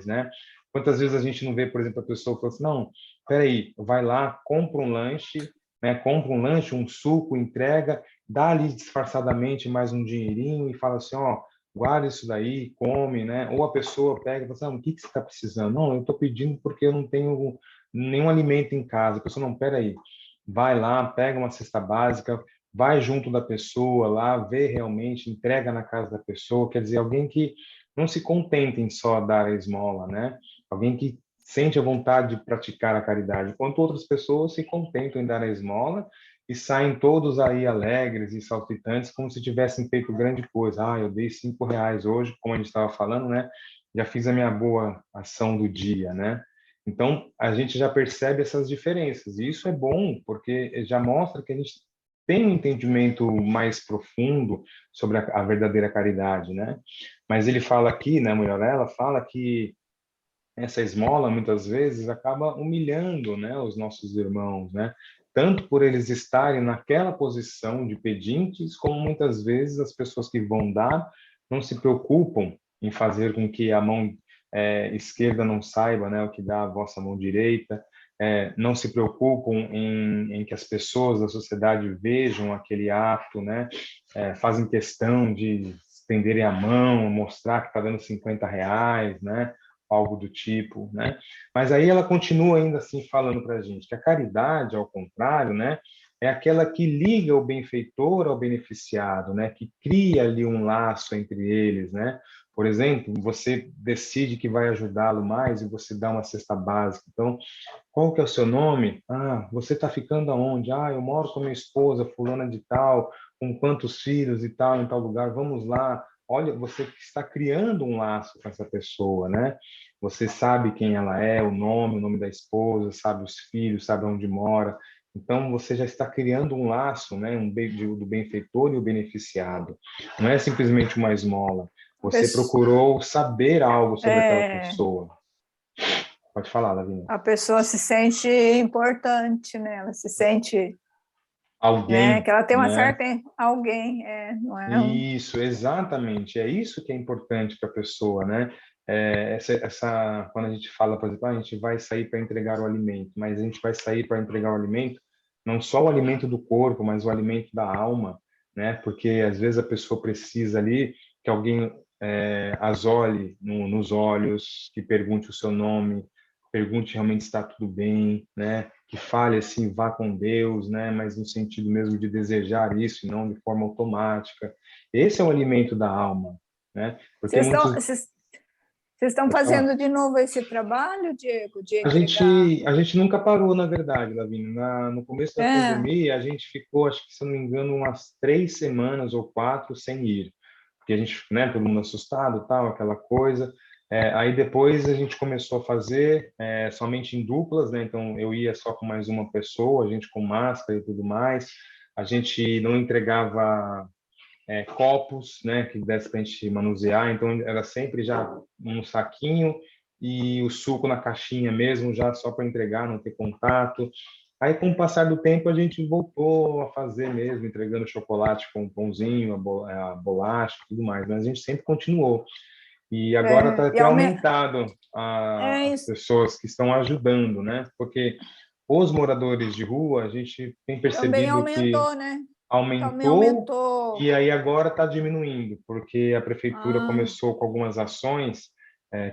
né? Quantas vezes a gente não vê, por exemplo, a pessoa falando assim, não, peraí, vai lá, compra um lanche, né? Compra um lanche, um suco, entrega, dá ali disfarçadamente mais um dinheirinho e fala assim, ó, guarda isso daí, come, né? Ou a pessoa pega e fala assim, o que você está precisando? Não, eu estou pedindo porque eu não tenho nenhum alimento em casa. A pessoa, não, peraí, vai lá, pega uma cesta básica, vai junto da pessoa lá, vê realmente, entrega na casa da pessoa, quer dizer, alguém que não se contenta em só dar a esmola, né? Alguém que sente a vontade de praticar a caridade, enquanto outras pessoas se contentam em dar a esmola e saem todos aí alegres e saltitantes como se tivessem feito grande coisa. Eu dei R$ 5 hoje, como a gente estava falando, né? Já fiz a minha boa ação do dia, né? Então, a gente já percebe essas diferenças. E isso é bom, porque já mostra que a gente tem um entendimento mais profundo sobre a verdadeira caridade, né? Mas ele fala aqui, né, Muriel, fala que essa esmola muitas vezes acaba humilhando, né, os nossos irmãos, né? Tanto por eles estarem naquela posição de pedintes, como muitas vezes as pessoas que vão dar não se preocupam em fazer com que a mão esquerda não saiba, né, o que dá a vossa mão direita, não se preocupam em que as pessoas da sociedade vejam aquele ato, né? Fazem questão de estenderem a mão, mostrar que está dando R$ 50, né? Algo do tipo, né? Mas aí ela continua ainda assim falando para a gente que a caridade, ao contrário, né? É aquela que liga o benfeitor ao beneficiado, né? Que cria ali um laço entre eles, né? Por exemplo, você decide que vai ajudá-lo mais e você dá uma cesta básica. Então, qual que é o seu nome? Ah, você está ficando aonde? Ah, eu moro com minha esposa, fulana de tal, com quantos filhos e tal, em tal lugar. Vamos lá. Olha, você está criando um laço com essa pessoa, né? Você sabe quem ela é, o nome da esposa, sabe os filhos, sabe onde mora. Então, você já está criando um laço, né? Do benfeitor e o beneficiado. Não é simplesmente uma esmola. Você procurou saber algo sobre aquela pessoa. Pode falar, Lavínia. A pessoa se sente importante, né? Ela se sente, Alguém, né? Que ela tem uma né? certa alguém, não é Isso, exatamente. É isso que é importante para a pessoa, né? Quando a gente fala, por exemplo, a gente vai sair para entregar o alimento, mas a gente vai sair para entregar o alimento, não só o alimento do corpo, mas o alimento da alma, né? Porque às vezes a pessoa precisa ali que alguém as olhe nos olhos, que pergunte o seu nome, pergunte realmente se está tudo bem, né? Que fale assim, vá com Deus, né? Mas no sentido mesmo de desejar isso, e não de forma automática. Esse é o alimento da alma, né? Porque Vocês estão Pode falar. fazendo de novo esse trabalho, Diego, de A entregar? gente, a gente nunca parou, na verdade, Lavínia. No começo da É, pandemia, a gente ficou, acho que se eu não me engano, umas 3 semanas ou 4 sem ir, porque a gente, né, todo mundo assustado, tal, aquela coisa. Aí depois a gente começou a fazer somente em duplas, né? Então eu ia só com mais uma pessoa, a gente com máscara e tudo mais. A gente não entregava copos, né, que desse para a gente manusear. Então era sempre já um saquinho e o suco na caixinha mesmo, já só para entregar, não ter contato. Aí, com o passar do tempo, a gente voltou a fazer mesmo, entregando chocolate com pãozinho, a bolacha e tudo mais, mas a gente sempre continuou. E agora está e até aumentado é as isso, pessoas que estão ajudando, né? Porque os moradores de rua, a gente tem também percebido que aumentou, né? Também aumentou aumentou. e aí agora está diminuindo, porque a prefeitura Ah, começou com algumas ações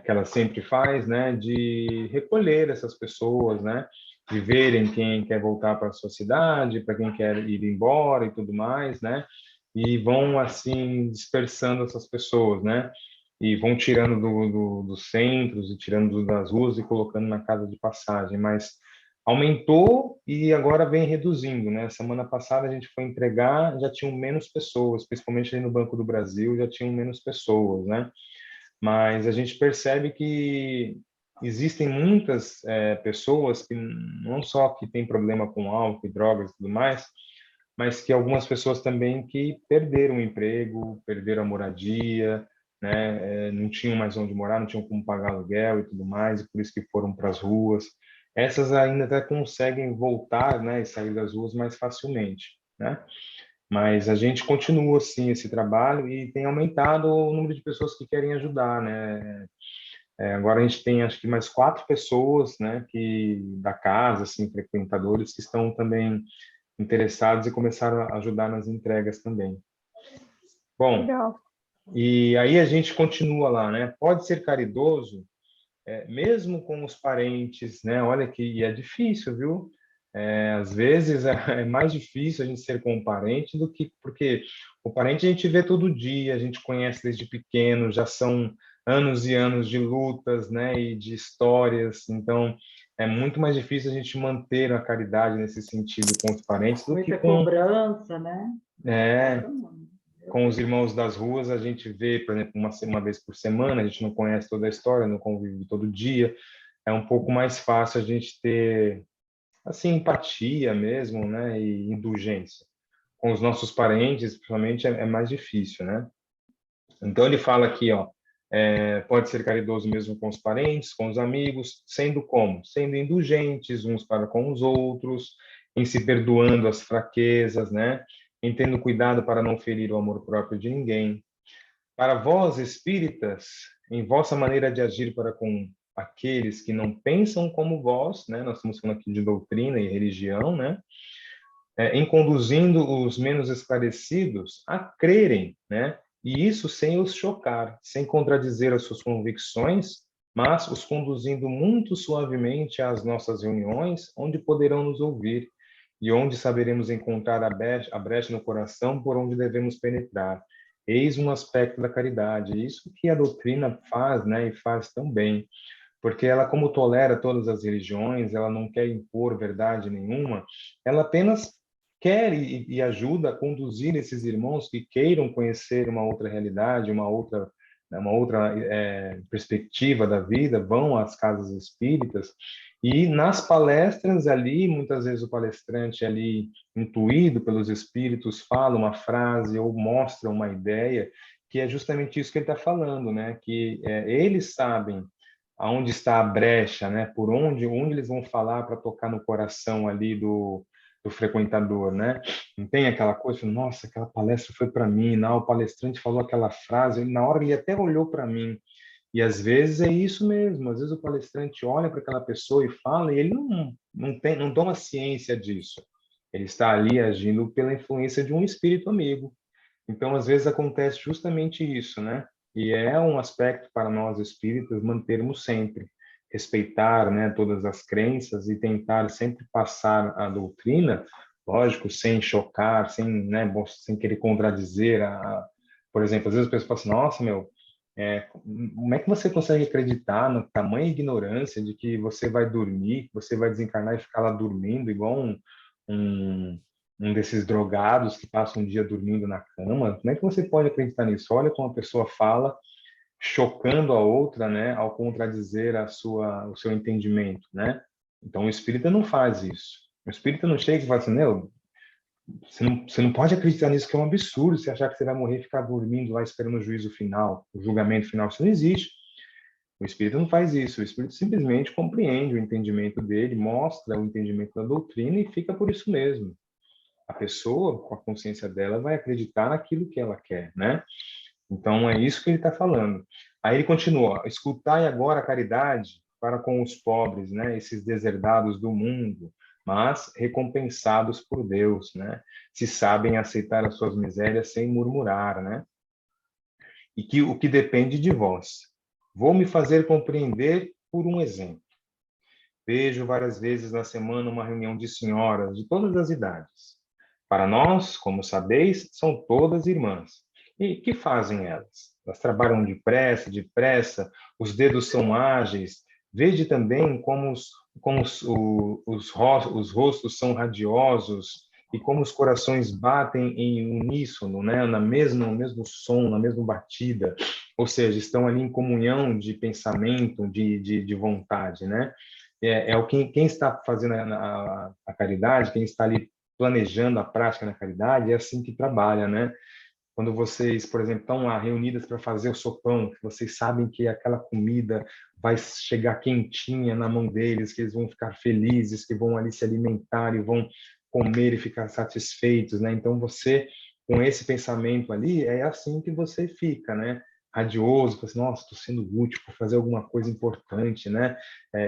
que ela sempre faz, né, de recolher essas pessoas, né, de verem quem quer voltar para a sua cidade, para quem quer ir embora e tudo mais, né, e vão assim dispersando essas pessoas, né, e vão tirando dos centros e tirando das ruas e colocando na casa de passagem, mas aumentou e agora vem reduzindo, né? Semana passada a gente foi entregar, já tinham menos pessoas, principalmente aí no Banco do Brasil, já tinham menos pessoas, né? Mas a gente percebe que existem muitas pessoas que não só que têm problema com álcool e drogas e tudo mais, mas que algumas pessoas também que perderam o emprego, perderam a moradia, né? Não tinham mais onde morar, não tinham como pagar aluguel e tudo mais, e por isso que foram para as ruas. Essas ainda até conseguem voltar, né, e sair das ruas mais facilmente, né? Mas a gente continua assim esse trabalho e tem aumentado o número de pessoas que querem ajudar, né? Agora a gente tem acho que mais 4 pessoas, né, que da casa, assim, frequentadores que estão também interessados e começaram a ajudar nas entregas também. Bom, legal. e aí a gente continua lá, né? Pode ser caridoso, mesmo com os parentes, né? Olha que é difícil, viu? Às vezes é mais difícil a gente ser com um parente do que porque o parente a gente vê todo dia, a gente conhece desde pequeno, já são anos e anos de lutas, né? E de histórias, então é muito mais difícil a gente manter a caridade nesse sentido com os parentes do que Muita cobrança, né? é, Todo mundo. com os irmãos das ruas. A gente vê, por exemplo, uma vez por semana, a gente não conhece toda a história, não convive todo dia, é um pouco mais fácil a gente ter assim empatia mesmo, né, e indulgência. Com os nossos parentes, principalmente, é mais difícil, né? Então ele fala aqui, ó, pode ser caridoso mesmo com os parentes, com os amigos, sendo como? Sendo indulgentes uns para com os outros, em se perdoando as fraquezas, né? Em tendo cuidado para não ferir o amor próprio de ninguém. Para vós, espíritas, em vossa maneira de agir para com aqueles que não pensam como vós, né? Nós estamos falando aqui de doutrina e religião, né? Em conduzindo os menos esclarecidos a crerem, né? e isso sem os chocar, sem contradizer as suas convicções, mas os conduzindo muito suavemente às nossas reuniões, onde poderão nos ouvir e onde saberemos encontrar a brecha no coração por onde devemos penetrar. Eis um aspecto da caridade, isso que a doutrina faz, né, e faz tão bem, porque ela, como tolera todas as religiões, ela não quer impor verdade nenhuma, ela apenas quer e ajuda a conduzir esses irmãos que queiram conhecer uma outra realidade, uma outra perspectiva da vida, vão às casas espíritas, e nas palestras ali, muitas vezes o palestrante ali, intuído pelos espíritos, fala uma frase ou mostra uma ideia, que é justamente isso que ele está falando, né? Que eles sabem aonde está a brecha, né? Por onde eles vão falar para tocar no coração ali do frequentador, né? Não tem aquela coisa, nossa, aquela palestra foi para mim, não, o palestrante falou aquela frase, na hora ele até olhou para mim. E às vezes é isso mesmo, às vezes o palestrante olha para aquela pessoa e fala, e ele não toma ciência disso. Ele está ali agindo pela influência de um espírito amigo. Então, às vezes acontece justamente isso, né? E é um aspecto para nós espíritas mantermos sempre, respeitar, né, todas as crenças e tentar sempre passar a doutrina, lógico, sem chocar, sem querer contradizer por exemplo, às vezes as pessoas falam assim, nossa, meu, como é que você consegue acreditar na tamanha ignorância de que você vai dormir, que você vai desencarnar e ficar lá dormindo igual um, um desses drogados que passa um dia dormindo na cama? Como é que você pode acreditar nisso? Olha como a pessoa fala, chocando a outra, né, ao contradizer o seu entendimento, né? Então o espírita não faz isso. O espírita não chega e fala assim, meu, você não pode acreditar nisso, que é um absurdo você achar que você vai morrer e ficar dormindo lá esperando o juízo final, o julgamento final. Isso não existe. O espírito não faz isso. O espírito simplesmente compreende o entendimento dele, mostra o entendimento da doutrina e fica por isso mesmo. A pessoa, com a consciência dela, vai acreditar naquilo que ela quer, né? Então, é isso que ele está falando. Aí ele continua: escutai agora a caridade para com os pobres, né? Esses deserdados do mundo, mas recompensados por Deus, né? Se sabem aceitar as suas misérias sem murmurar, né? E que o que depende de vós. Vou me fazer compreender por um exemplo. Vejo várias vezes na semana uma reunião de senhoras de todas as idades. Para nós, como sabeis, são todas irmãs. E que fazem elas? Elas trabalham depressa, os dedos são ágeis. Vede também como os rostos são radiosos e como os corações batem em uníssono, né? No mesmo som, na mesma batida. Ou seja, estão ali em comunhão de pensamento, de vontade, né? Quem está fazendo a caridade, quem está ali planejando a prática na caridade, é assim que trabalha, né? Quando vocês, por exemplo, estão lá reunidas para fazer o sopão, que vocês sabem que aquela comida vai chegar quentinha na mão deles, que eles vão ficar felizes, que vão ali se alimentar e vão comer e ficar satisfeitos, né? Então você, com esse pensamento ali, é assim que você fica, né? Radioso, assim, nossa, estou sendo útil para fazer alguma coisa importante, né?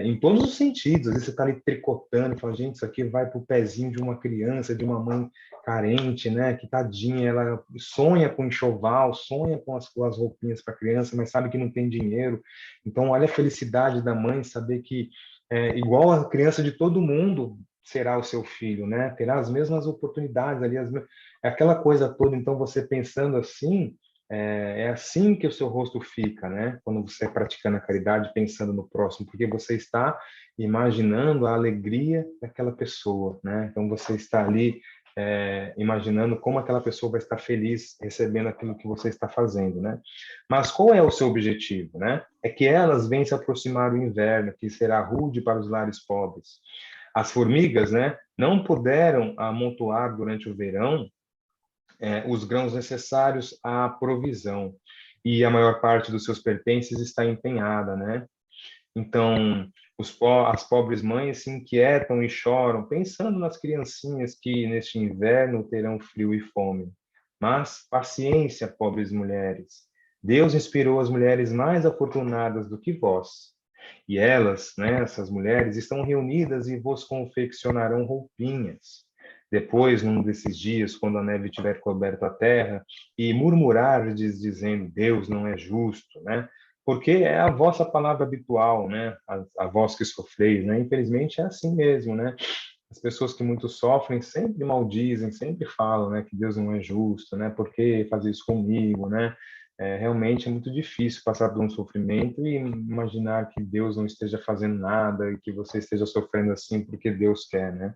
Em todos os sentidos. Às vezes você está ali tricotando e fala, gente, isso aqui vai para o pezinho de uma criança, de uma mãe carente, né? Que tadinha, ela sonha com enxoval, sonha com as roupinhas para a criança, mas sabe que não tem dinheiro. Então, olha a felicidade da mãe saber que, igual a criança de todo mundo, será o seu filho, né? Terá as mesmas oportunidades ali, aquela coisa toda. Então, você pensando assim, é assim que o seu rosto fica, né? Quando você é praticando a caridade, pensando no próximo, porque você está imaginando a alegria daquela pessoa, né? Então, você está ali imaginando como aquela pessoa vai estar feliz recebendo aquilo que você está fazendo, né? Mas qual é o seu objetivo, né? É que elas venham se aproximar do inverno, que será rude para os lares pobres. As formigas, né, não puderam amontoar durante o verão os grãos necessários à provisão, e a maior parte dos seus pertences está empenhada, né? Então, as pobres mães se inquietam e choram, pensando nas criancinhas que neste inverno terão frio e fome. Mas paciência, pobres mulheres. Deus inspirou as mulheres mais afortunadas do que vós. E elas, né, essas mulheres, estão reunidas e vos confeccionarão roupinhas. depois, num desses dias, quando a neve tiver coberto a terra, e murmurardes dizendo, Deus não é justo, né? Porque é a vossa palavra habitual, né? A vós que sofreis, né? Infelizmente é assim mesmo, né? As pessoas que muito sofrem sempre maldizem, sempre falam, né, que Deus não é justo, né? Por que fazer isso comigo, né? Realmente é muito difícil passar por um sofrimento e imaginar que Deus não esteja fazendo nada e que você esteja sofrendo assim porque Deus quer, né?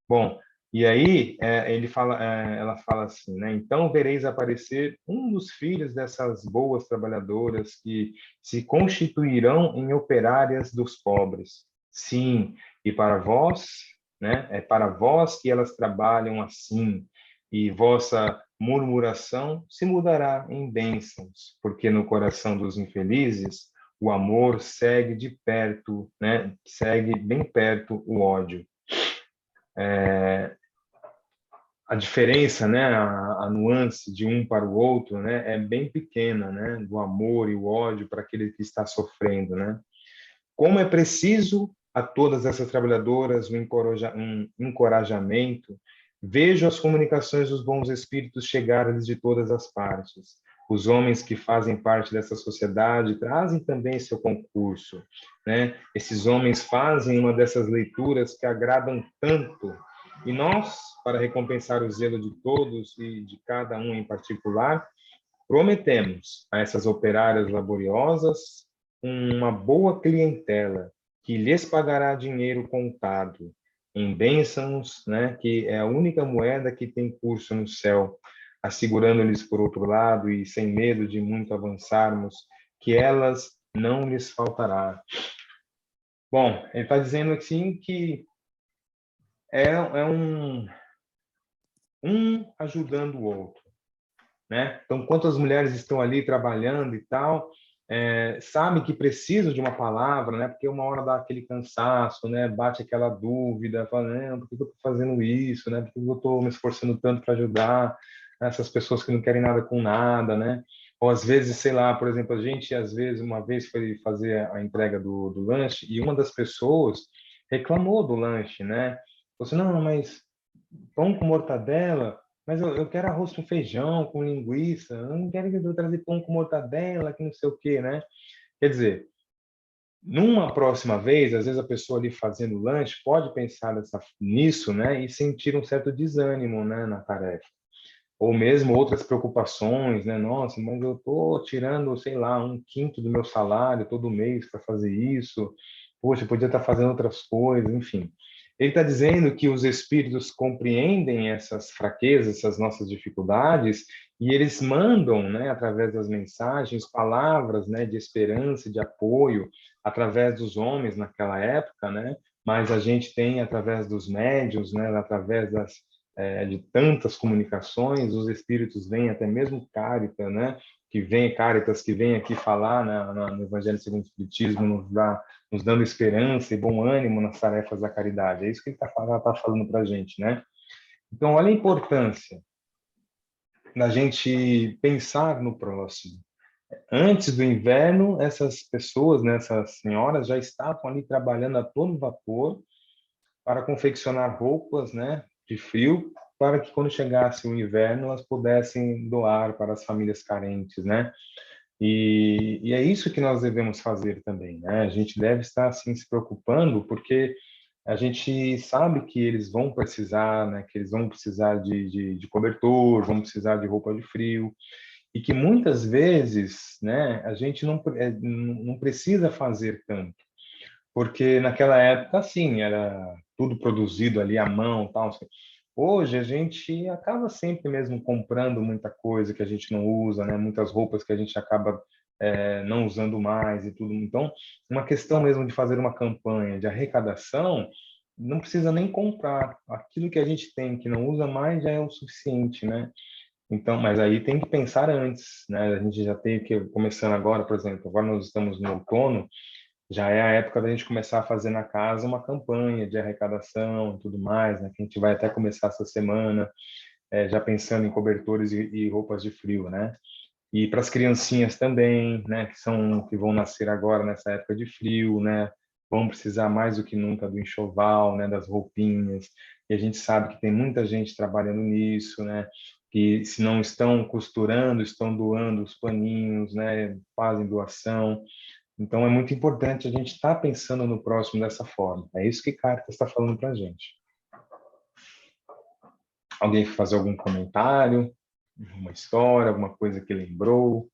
Bom, e aí ela fala assim, né? Então vereis aparecer um dos filhos dessas boas trabalhadoras que se constituirão em operárias dos pobres. Sim, e para vós, né? É para vós que elas trabalham assim, e vossa murmuração se mudará em bênçãos, porque no coração dos infelizes o amor segue de perto, né? Segue bem perto o ódio. A diferença, né, a nuance de um para o outro, né, é bem pequena, né, do amor e o ódio para aquele que está sofrendo, né? Como é preciso a todas essas trabalhadoras um encorajamento. Vejo as comunicações dos bons espíritos chegarem de todas as partes. Os homens que fazem parte dessa sociedade trazem também seu concurso, né? Esses homens fazem uma dessas leituras que agradam tanto. E nós, para recompensar o zelo de todos e de cada um em particular, prometemos a essas operárias laboriosas uma boa clientela que lhes pagará dinheiro contado em bênçãos, né, que é a única moeda que tem curso no céu, assegurando-lhes, por outro lado, e sem medo de muito avançarmos, que elas não lhes faltará. Bom, ele está dizendo assim que é um ajudando o outro, né? Então, enquanto as mulheres estão ali trabalhando e tal, sabe que precisam de uma palavra, né? Porque uma hora dá aquele cansaço, né? Bate aquela dúvida, fala, não, por que eu estou fazendo isso, né? Por que eu estou me esforçando tanto para ajudar essas pessoas que não querem nada com nada, né? Ou às vezes, sei lá, por exemplo, a gente às vezes uma vez foi fazer a entrega do lanche e uma das pessoas reclamou do lanche, né? Falou assim, não, mas pão com mortadela, mas eu quero arroz com feijão, com linguiça, eu não quero que eu trazer pão com mortadela, que não sei o quê, né? Quer dizer, numa próxima vez, às vezes a pessoa ali fazendo lanche pode pensar nisso, né? E sentir um certo desânimo, né, na tarefa. Ou mesmo outras preocupações, né? Nossa, mas eu tô tirando, sei lá, 1/5 do meu salário todo mês para fazer isso. Poxa, eu podia estar fazendo outras coisas, enfim. Ele está dizendo que os espíritos compreendem essas fraquezas, essas nossas dificuldades, e eles mandam, né, através das mensagens, palavras, né, de esperança, de apoio, através dos homens naquela época, né? Mas a gente tem através dos médiuns, né, através de tantas comunicações, os espíritos vêm, até mesmo Cáritas, né? Cáritas que vem aqui falar no Evangelho segundo o Espiritismo, nos dando esperança e bom ânimo nas tarefas da caridade. É isso que ele está falando para a gente, né? Então, olha a importância da gente pensar no próximo. Antes do inverno, essas pessoas, né, essas senhoras, já estavam ali trabalhando a todo vapor para confeccionar roupas, né, de frio, para que quando chegasse o inverno elas pudessem doar para as famílias carentes, né? E é isso que nós devemos fazer também, né? A gente deve estar assim se preocupando, porque a gente sabe que eles vão precisar, né? Que eles vão precisar de cobertor, vão precisar de roupa de frio, e que muitas vezes, né? A gente não precisa fazer tanto, porque naquela época, sim, era tudo produzido ali à mão, tal. Hoje a gente acaba sempre mesmo comprando muita coisa que a gente não usa, né? Muitas roupas que a gente acaba não usando mais e tudo. Então, uma questão mesmo de fazer uma campanha de arrecadação, não precisa nem comprar. Aquilo que a gente tem que não usa mais já é o suficiente, né? Então, mas aí tem que pensar antes, né? A gente já tem que começando agora, por exemplo, agora nós estamos no outono, já é a época da gente começar a fazer na casa uma campanha de arrecadação e tudo mais, né? Que a gente vai até começar essa semana, já pensando em cobertores e roupas de frio, né? E para as criancinhas também, né? Que vão nascer agora nessa época de frio, né? vão precisar mais do que nunca do enxoval, né, das roupinhas, e a gente sabe que tem muita gente trabalhando nisso, né, que se não estão costurando, estão doando os paninhos, né, fazem doação. Então é muito importante a gente estar pensando no próximo dessa forma. É isso que Caritas está falando para a gente. Alguém quer fazer algum comentário, uma história, alguma coisa que lembrou?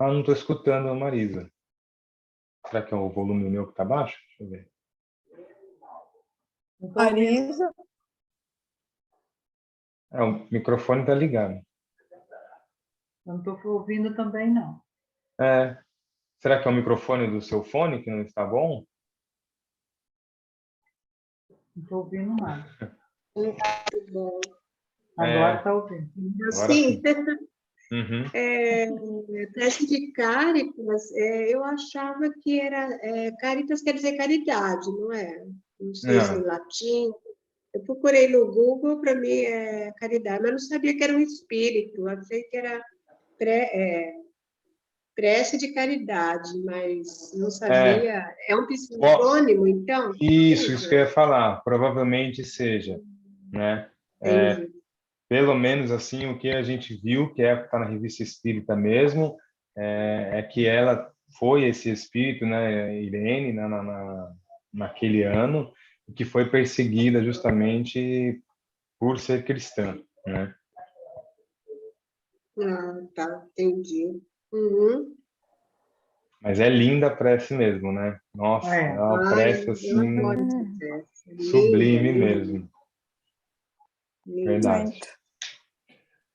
Ah, não estou escutando a Marisa. Será que é o volume meu que está baixo? Deixa eu ver. Não tô ouvindo. Marisa, O microfone está ligado. Eu não estou ouvindo também, não. Será que é o microfone do seu fone que não está bom? Não estou ouvindo nada. Muito bom. Agora está ouvindo. Agora Sim, Uhum. teste de Caritas, eu achava que era... Caritas quer dizer caridade, não é? Não sei se em Não. latim. Eu procurei no Google, para mim é caridade, mas não sabia que era um espírito. Eu achei que era prece de caridade, mas não sabia. É um pseudônimo, então? Isso que eu ia falar. Provavelmente seja, né? Entendi. Pelo menos assim o que a gente viu, que está na Revista Espírita mesmo, é que ela foi esse espírito, né, Irene, naquele ano, que foi perseguida justamente por ser cristã, né? Ah, tá, entendi. Uhum. Mas é linda a prece mesmo, né? Nossa, é uma Ai, prece eu adoro assim essa peça. Linda, sublime linda, mesmo, linda. verdade. muito.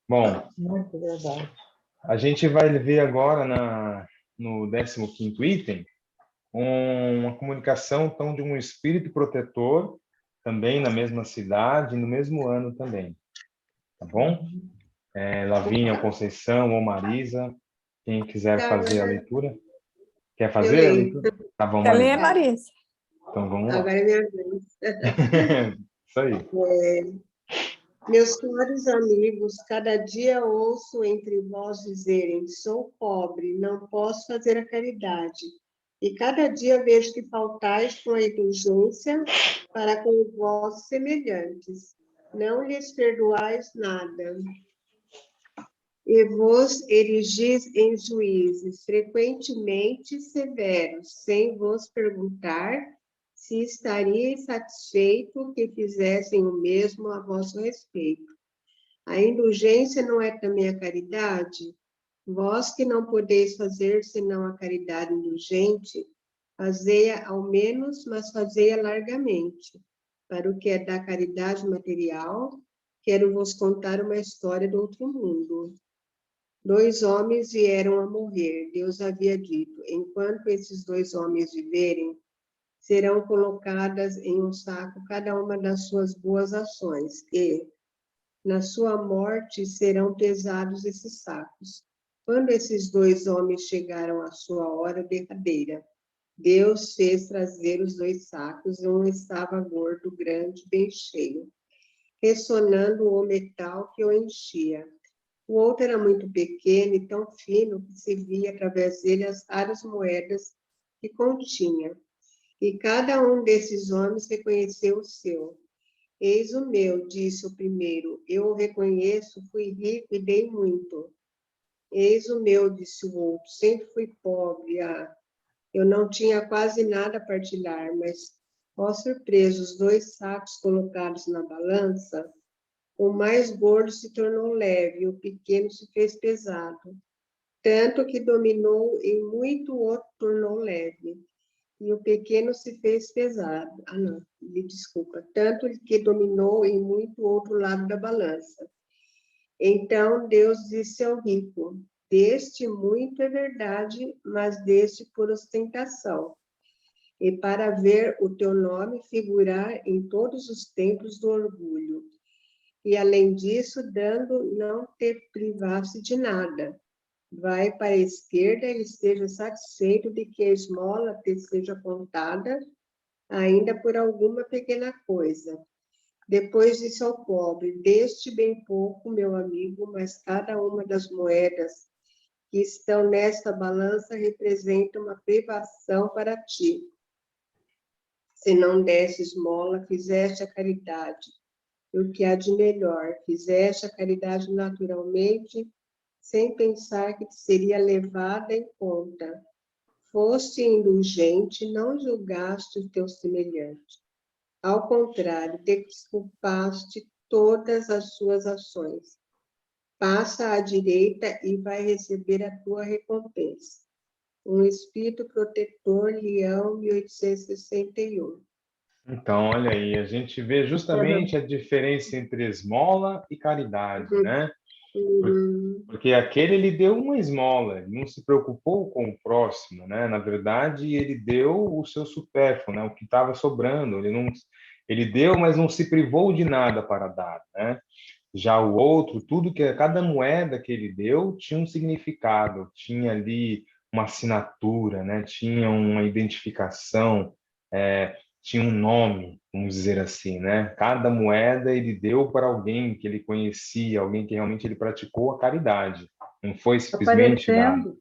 Bom, Muito verdade. a gente vai ver agora no 15º item uma comunicação então de um espírito protetor também na mesma cidade, no mesmo ano também, tá bom? Lavínia, Conceição ou Marisa, quem quiser Tá, fazer a leitura. Quer eu fazer a leio. leitura? Tá bom, Quer ler, Marisa. Tá, Marisa? Então vamos lá. agora é minha vez. Isso aí. Meus caros amigos, cada dia ouço entre vós dizerem: sou pobre, não posso fazer a caridade. E cada dia vejo que faltais com a indulgência para com os vossos semelhantes. Não lhes perdoais nada. E vos erigis em juízes frequentemente severos, sem vos perguntar se estaríeis satisfeito que fizessem o mesmo a vosso respeito. A indulgência não é também a caridade? Vós que não podeis fazer senão a caridade indulgente, fazei-a ao menos, mas fazei-a largamente. Para o que é da caridade material, quero vos contar uma história do outro mundo. 2 homens vieram a morrer. Deus havia dito: enquanto esses 2 homens viverem, serão colocadas em um saco cada uma das suas boas ações, e, na sua morte, serão pesados esses sacos. Quando esses 2 homens chegaram à sua hora derradeira, Deus fez trazer os 2 sacos, e um estava gordo, grande, bem cheio, ressonando o metal que o enchia. O outro era muito pequeno e tão fino que se via através dele as raras moedas que continha. E cada um desses homens reconheceu o seu. Eis o meu, disse o primeiro. Eu o reconheço, fui rico e dei muito. Eis o meu, disse o outro. Sempre fui pobre. Eu não tinha quase nada a partilhar, mas, ó surpresa, os 2 sacos colocados na balança, o mais gordo se tornou leve e o pequeno se fez pesado. Tanto que dominou em muito, o outro tornou leve. E o pequeno se fez pesado. Não, me desculpa. Tanto que dominou em muito o outro lado da balança. Então Deus disse ao rico: deste muito é verdade, mas deste por ostentação. E para ver o teu nome figurar em todos os templos do orgulho. E, além disso, dando, não te privasse de nada. Vai para a esquerda e esteja satisfeito de que a esmola te seja contada, ainda por alguma pequena coisa. Depois disse ao pobre: deste bem pouco, meu amigo, mas cada uma das moedas que estão nesta balança representam uma privação para ti. Se não deste esmola, fizeste a caridade. E o que há de melhor, fizeste a caridade naturalmente, sem pensar que te seria levada em conta. Foste indulgente, não julgaste o teu semelhante. Ao contrário, desculpaste todas as suas ações. Passa à direita e vai receber a tua recompensa. Um espírito protetor, Leão, 1861. Então, olha aí, a gente vê justamente a diferença entre esmola e caridade, né? Porque aquele ele deu uma esmola, ele não se preocupou com o próximo, né? Na verdade, ele deu o seu supérfluo, né? O que estava sobrando. Ele deu, mas não se privou de nada para dar, né? Já o outro, cada moeda que ele deu tinha um significado, tinha ali uma assinatura, né? Tinha uma identificação, tinha um nome, vamos dizer assim, né? Cada moeda ele deu para alguém que ele conhecia, alguém que realmente ele praticou a caridade. Não foi simplesmente dado.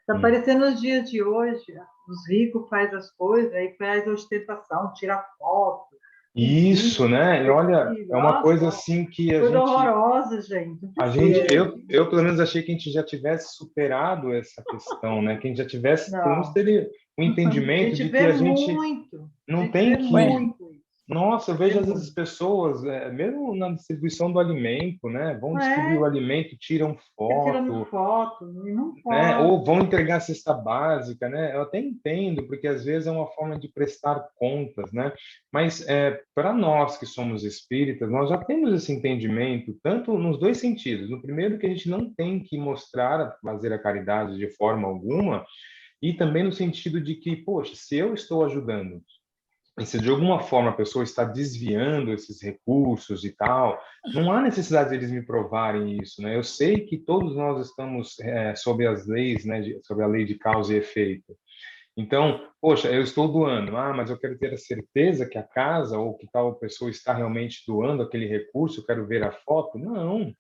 Está parecendo nos dias de hoje, os ricos fazem as coisas, aí faz ostentação, tira foto. Isso, né? E olha, é uma coisa assim que a coisa gente... horrorosa, gente. Eu pelo menos achei que a gente já tivesse superado essa questão, né? Que a gente já tivesse, pelo menos, ter o entendimento de que a gente não tem que... Nossa, eu vejo às vezes pessoas, mesmo na distribuição do alimento, né? Vão distribuir o alimento, tiram foto, e não né? pode. Ou vão entregar a cesta básica, né? Eu até entendo, porque às vezes é uma forma de prestar contas, né? Mas para nós que somos espíritas, nós já temos esse entendimento, tanto nos dois sentidos. No primeiro, que a gente não tem que mostrar, fazer a caridade de forma alguma, e também no sentido de que, poxa, se eu estou ajudando, e se de alguma forma a pessoa está desviando esses recursos e tal, não há necessidade de eles me provarem isso, né? Eu sei que todos nós estamos sob as leis, né, sob a lei de causa e efeito. Então, poxa, eu estou doando, mas eu quero ter a certeza que a casa ou que tal pessoa está realmente doando aquele recurso, eu quero ver a foto. Não.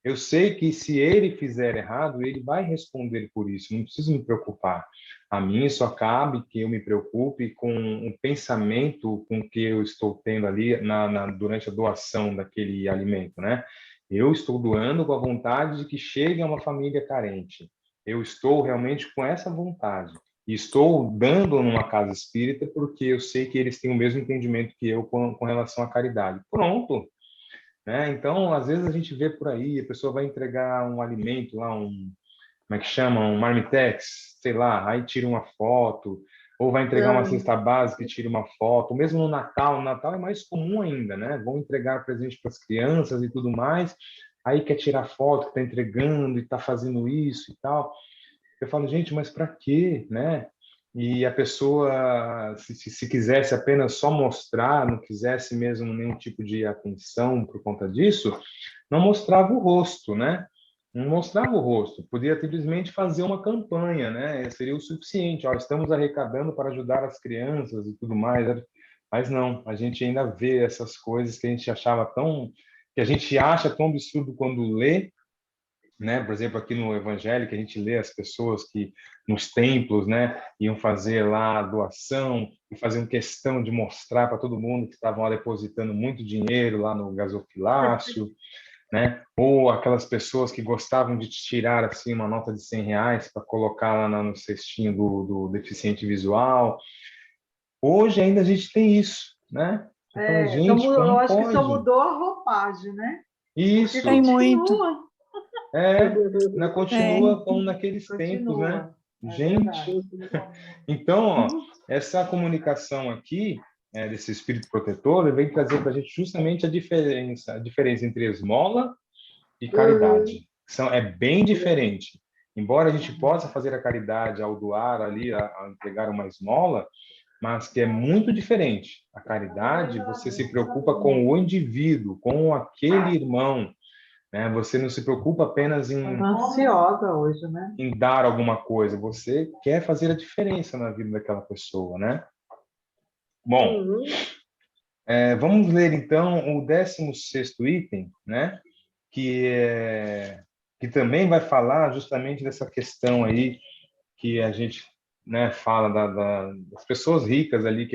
Eu sei que se ele fizer errado, ele vai responder por isso, não preciso me preocupar. A mim só cabe que eu me preocupe com o pensamento com que eu estou tendo ali durante a doação daquele alimento, né? Eu estou doando com a vontade de que chegue a uma família carente. Eu estou realmente com essa vontade. E estou dando numa casa espírita porque eu sei que eles têm o mesmo entendimento que eu com relação à caridade. Pronto, né? Então, às vezes a gente vê por aí, a pessoa vai entregar um alimento lá, como é que chama? Um marmitex, sei lá, aí tira uma foto, ou vai entregar uma cesta básica e tira uma foto, mesmo no Natal é mais comum ainda, né? Vão entregar presente para as crianças e tudo mais, aí quer tirar foto, que está entregando e está fazendo isso e tal. Eu falo, gente, mas para quê, né? E a pessoa, se quisesse apenas só mostrar, não quisesse mesmo nenhum tipo de atenção por conta disso, não mostrava o rosto, né? Não mostrava o rosto. Podia simplesmente fazer uma campanha, né? Seria o suficiente. Ó, estamos arrecadando para ajudar as crianças e tudo mais. Mas não, a gente ainda vê essas coisas que a gente achava que a gente acha tão absurdo quando lê, né? Por exemplo, aqui no Evangelho, que a gente lê as pessoas que nos templos, né, iam fazer lá a doação e faziam questão de mostrar para todo mundo que estavam lá depositando muito dinheiro lá no gasofilácio, né? Ou aquelas pessoas que gostavam de tirar assim uma nota de R$ 100 para colocar lá no cestinho do deficiente visual. Hoje ainda a gente tem isso, né? Então, gente, eu como acho que só pode? mudou a roupagem, né? Isso. Tem muito. Ainda continua como naqueles tempos, né? Gente, então, ó, essa comunicação aqui, desse espírito protetor, ele vem trazer para a gente justamente a diferença entre esmola e caridade. É bem diferente. Embora a gente possa fazer a caridade ao doar ali, a entregar uma esmola, mas que é muito diferente. A caridade, você se preocupa com o indivíduo, com aquele irmão, né? Você não se preocupa apenas Ansiosa hoje, né? em dar alguma coisa, você quer fazer a diferença na vida daquela pessoa, né? Bom, vamos ler então o 16º item, né? Que que também vai falar justamente dessa questão aí que a gente, né, fala das pessoas ricas ali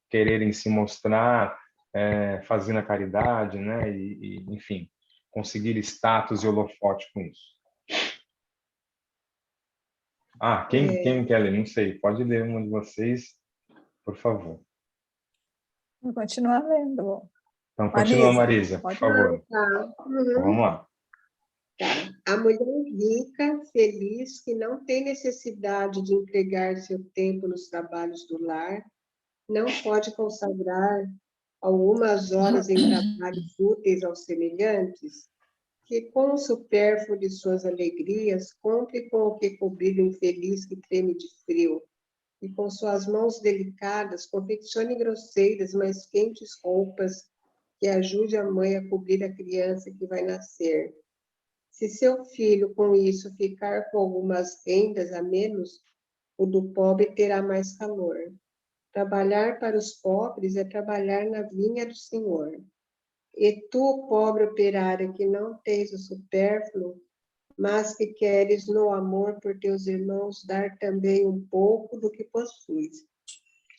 quererem se mostrar fazendo a caridade, né, enfim, conseguir status e holofote com isso. Quem quer ler? Não sei. Pode ler uma de vocês, por favor. Vou continuar lendo. Então, continua, Marisa, por pode favor. Tá. Então, vamos lá. Tá. A mulher rica, feliz, que não tem necessidade de empregar seu tempo nos trabalhos do lar, não pode consagrar algumas horas em trabalhos úteis aos semelhantes, que com o supérfluo de suas alegrias, compre com o que cobrir o infeliz que treme de frio, e com suas mãos delicadas confeccione grosseiras, mas quentes roupas, que ajude a mãe a cobrir a criança que vai nascer. Se seu filho, com isso, ficar com algumas rendas a menos, o do pobre terá mais calor. Trabalhar para os pobres é trabalhar na vinha do Senhor. E tu, pobre operária, que não tens o supérfluo, mas que queres, no amor por teus irmãos, dar também um pouco do que possuis.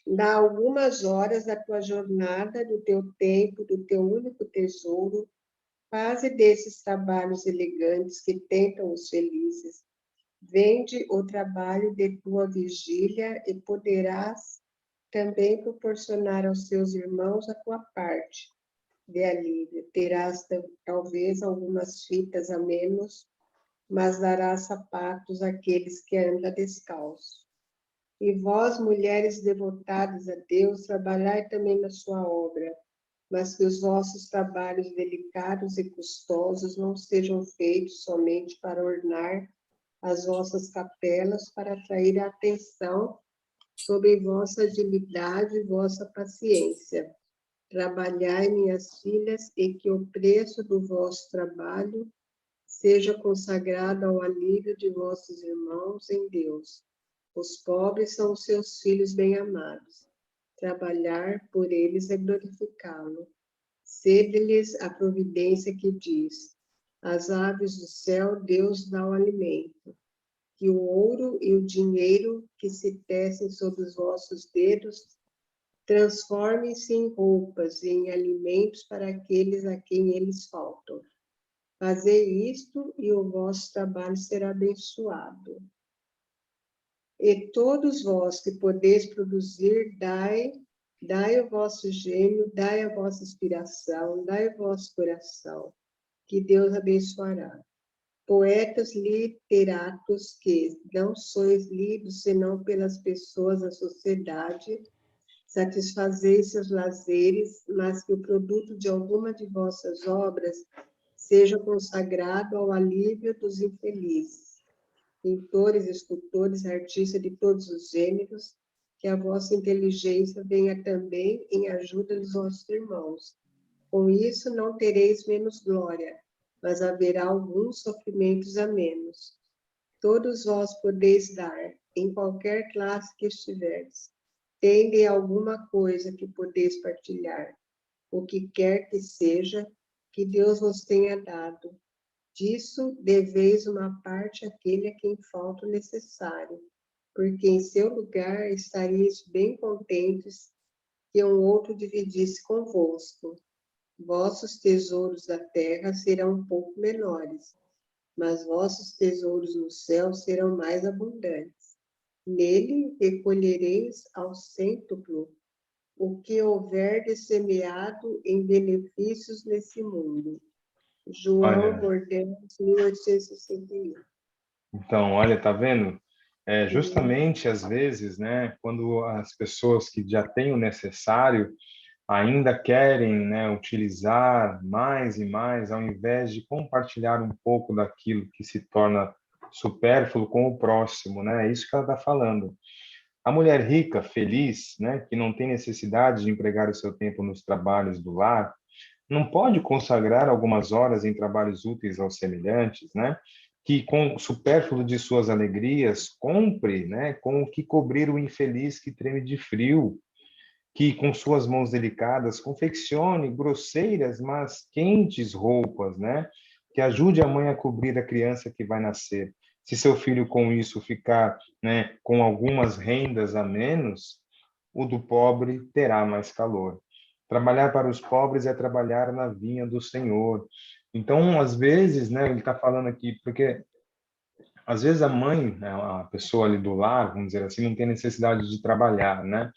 Dá algumas horas da tua jornada, do teu tempo, do teu único tesouro, faze desses trabalhos elegantes que tentam os felizes. Vende o trabalho de tua vigília e poderás também proporcionar aos teus irmãos a tua parte de alívio. Terás talvez algumas fitas a menos, mas darás sapatos àqueles que andam descalços. E vós, mulheres devotadas a Deus, trabalhai também na sua obra, mas que os vossos trabalhos delicados e custosos não sejam feitos somente para ornar as vossas capelas, para atrair a atenção sobre vossa agilidade e vossa paciência. Trabalhai, minhas filhas, e que o preço do vosso trabalho seja consagrado ao alívio de vossos irmãos em Deus. Os pobres são os seus filhos bem-amados. Trabalhar por eles é glorificá-lo. Cede-lhes a providência que diz: às aves do céu Deus dá o alimento. Que o ouro e o dinheiro que se tecem sobre os vossos dedos transformem-se em roupas e em alimentos para aqueles a quem eles faltam. Fazei isto e o vosso trabalho será abençoado. E todos vós que podeis produzir, dai o vosso gênio, dai a vossa inspiração, dai o vosso coração, que Deus abençoará. Poetas literatos que não sois lidos senão pelas pessoas da sociedade, satisfazeis seus lazeres, mas que o produto de alguma de vossas obras seja consagrado ao alívio dos infelizes. Pintores, escultores, artistas de todos os gêneros, que a vossa inteligência venha também em ajuda dos vossos irmãos. Com isso não tereis menos glória, mas haverá alguns sofrimentos a menos. Todos vós podeis dar, em qualquer classe que estiverdes. Tende alguma coisa que podeis partilhar, o que quer que seja, que Deus vos tenha dado. Disso deveis uma parte àquele a quem falta o necessário, porque em seu lugar estaríeis bem contentes que um outro dividisse convosco. Vossos tesouros da terra serão um pouco menores, mas vossos tesouros no céu serão mais abundantes. Nele recolhereis ao cêntuplo o que houver de semeado em benefícios nesse mundo. João Bordeaux, 1861. Então, olha, tá vendo? Justamente, às vezes, né, quando as pessoas que já têm o necessário ainda querem, né, utilizar mais e mais, ao invés de compartilhar um pouco daquilo que se torna supérfluo com o próximo, né? É isso que ela está falando. A mulher rica, feliz, né, que não tem necessidade de empregar o seu tempo nos trabalhos do lar, não pode consagrar algumas horas em trabalhos úteis aos semelhantes, né? Que com o supérfluo de suas alegrias compre, né, com o que cobrir o infeliz que treme de frio, que com suas mãos delicadas confeccione grosseiras, mas quentes roupas, né? que ajude a mãe a cobrir a criança que vai nascer. Se seu filho com isso ficar, né, com algumas rendas a menos, o do pobre terá mais calor. Trabalhar para os pobres é trabalhar na vinha do Senhor. Então, às vezes, né, ele está falando aqui, porque às vezes a mãe, né, a pessoa ali do lar, vamos dizer assim, não tem necessidade de trabalhar, né?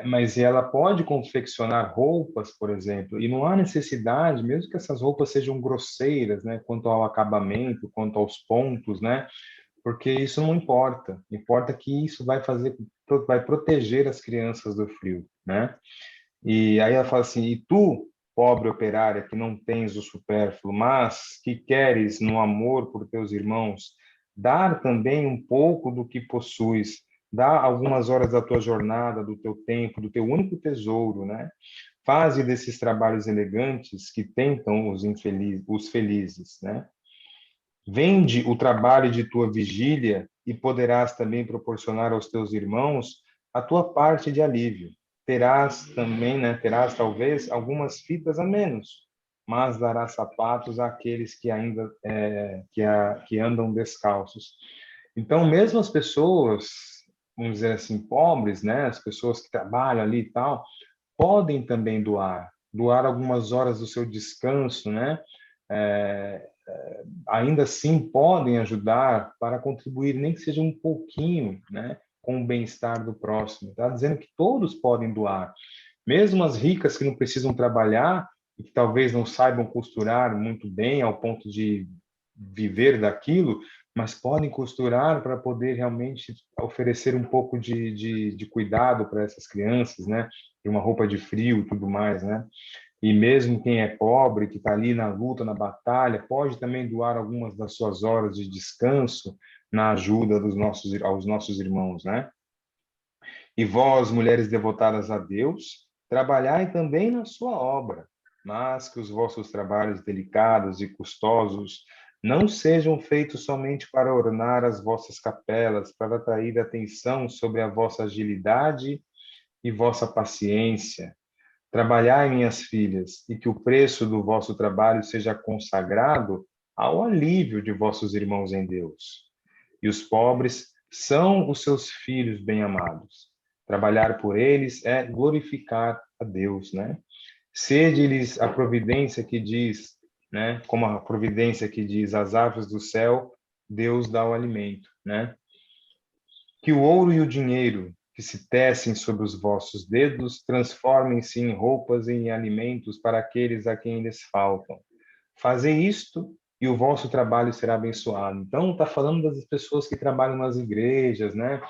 Mas ela pode confeccionar roupas, por exemplo, e não há necessidade, mesmo que essas roupas sejam grosseiras, né, quanto ao acabamento, quanto aos pontos, né, porque isso não importa. Importa que isso vai proteger as crianças do frio, né? E aí ela fala assim: e tu, pobre operária, que não tens o supérfluo, mas que queres no amor por teus irmãos, dar também um pouco do que possuis, dá algumas horas da tua jornada, do teu tempo, do teu único tesouro, né? Faze desses trabalhos elegantes que tentam os felizes, né? Vende o trabalho de tua vigília e poderás também proporcionar aos teus irmãos a tua parte de alívio. Terás também, né, terás talvez algumas fitas a menos, mas darás sapatos àqueles que ainda que andam descalços. Então, mesmo as pessoas, vamos dizer assim, pobres, né, as pessoas que trabalham ali e tal, podem também doar algumas horas do seu descanso, né? É, ainda assim podem ajudar para contribuir, nem que seja um pouquinho, né, com o bem-estar do próximo. Está dizendo que todos podem doar, mesmo as ricas que não precisam trabalhar e que talvez não saibam costurar muito bem ao ponto de viver daquilo, mas podem costurar para poder realmente oferecer um pouco de cuidado para essas crianças, né? De uma roupa de frio e tudo mais, né? E mesmo quem é pobre, que está ali na luta, na batalha, pode também doar algumas das suas horas de descanso na ajuda aos nossos irmãos, né? E vós, mulheres devotadas a Deus, trabalhai também na sua obra, mas que os vossos trabalhos delicados e custosos não sejam feitos somente para ornar as vossas capelas, para atrair atenção sobre a vossa agilidade e vossa paciência. Trabalhai, minhas filhas, e que o preço do vosso trabalho seja consagrado ao alívio de vossos irmãos em Deus. E os pobres são os seus filhos bem-amados. Trabalhar por eles é glorificar a Deus, né? Sede-lhes a providência que diz, né? Como a providência que diz, as aves do céu, Deus dá o alimento, né? Que o ouro e o dinheiro que se tecem sobre os vossos dedos transformem-se em roupas e em alimentos para aqueles a quem lhes faltam. Fazei isto e o vosso trabalho será abençoado. Então, está falando das pessoas que trabalham nas igrejas, né?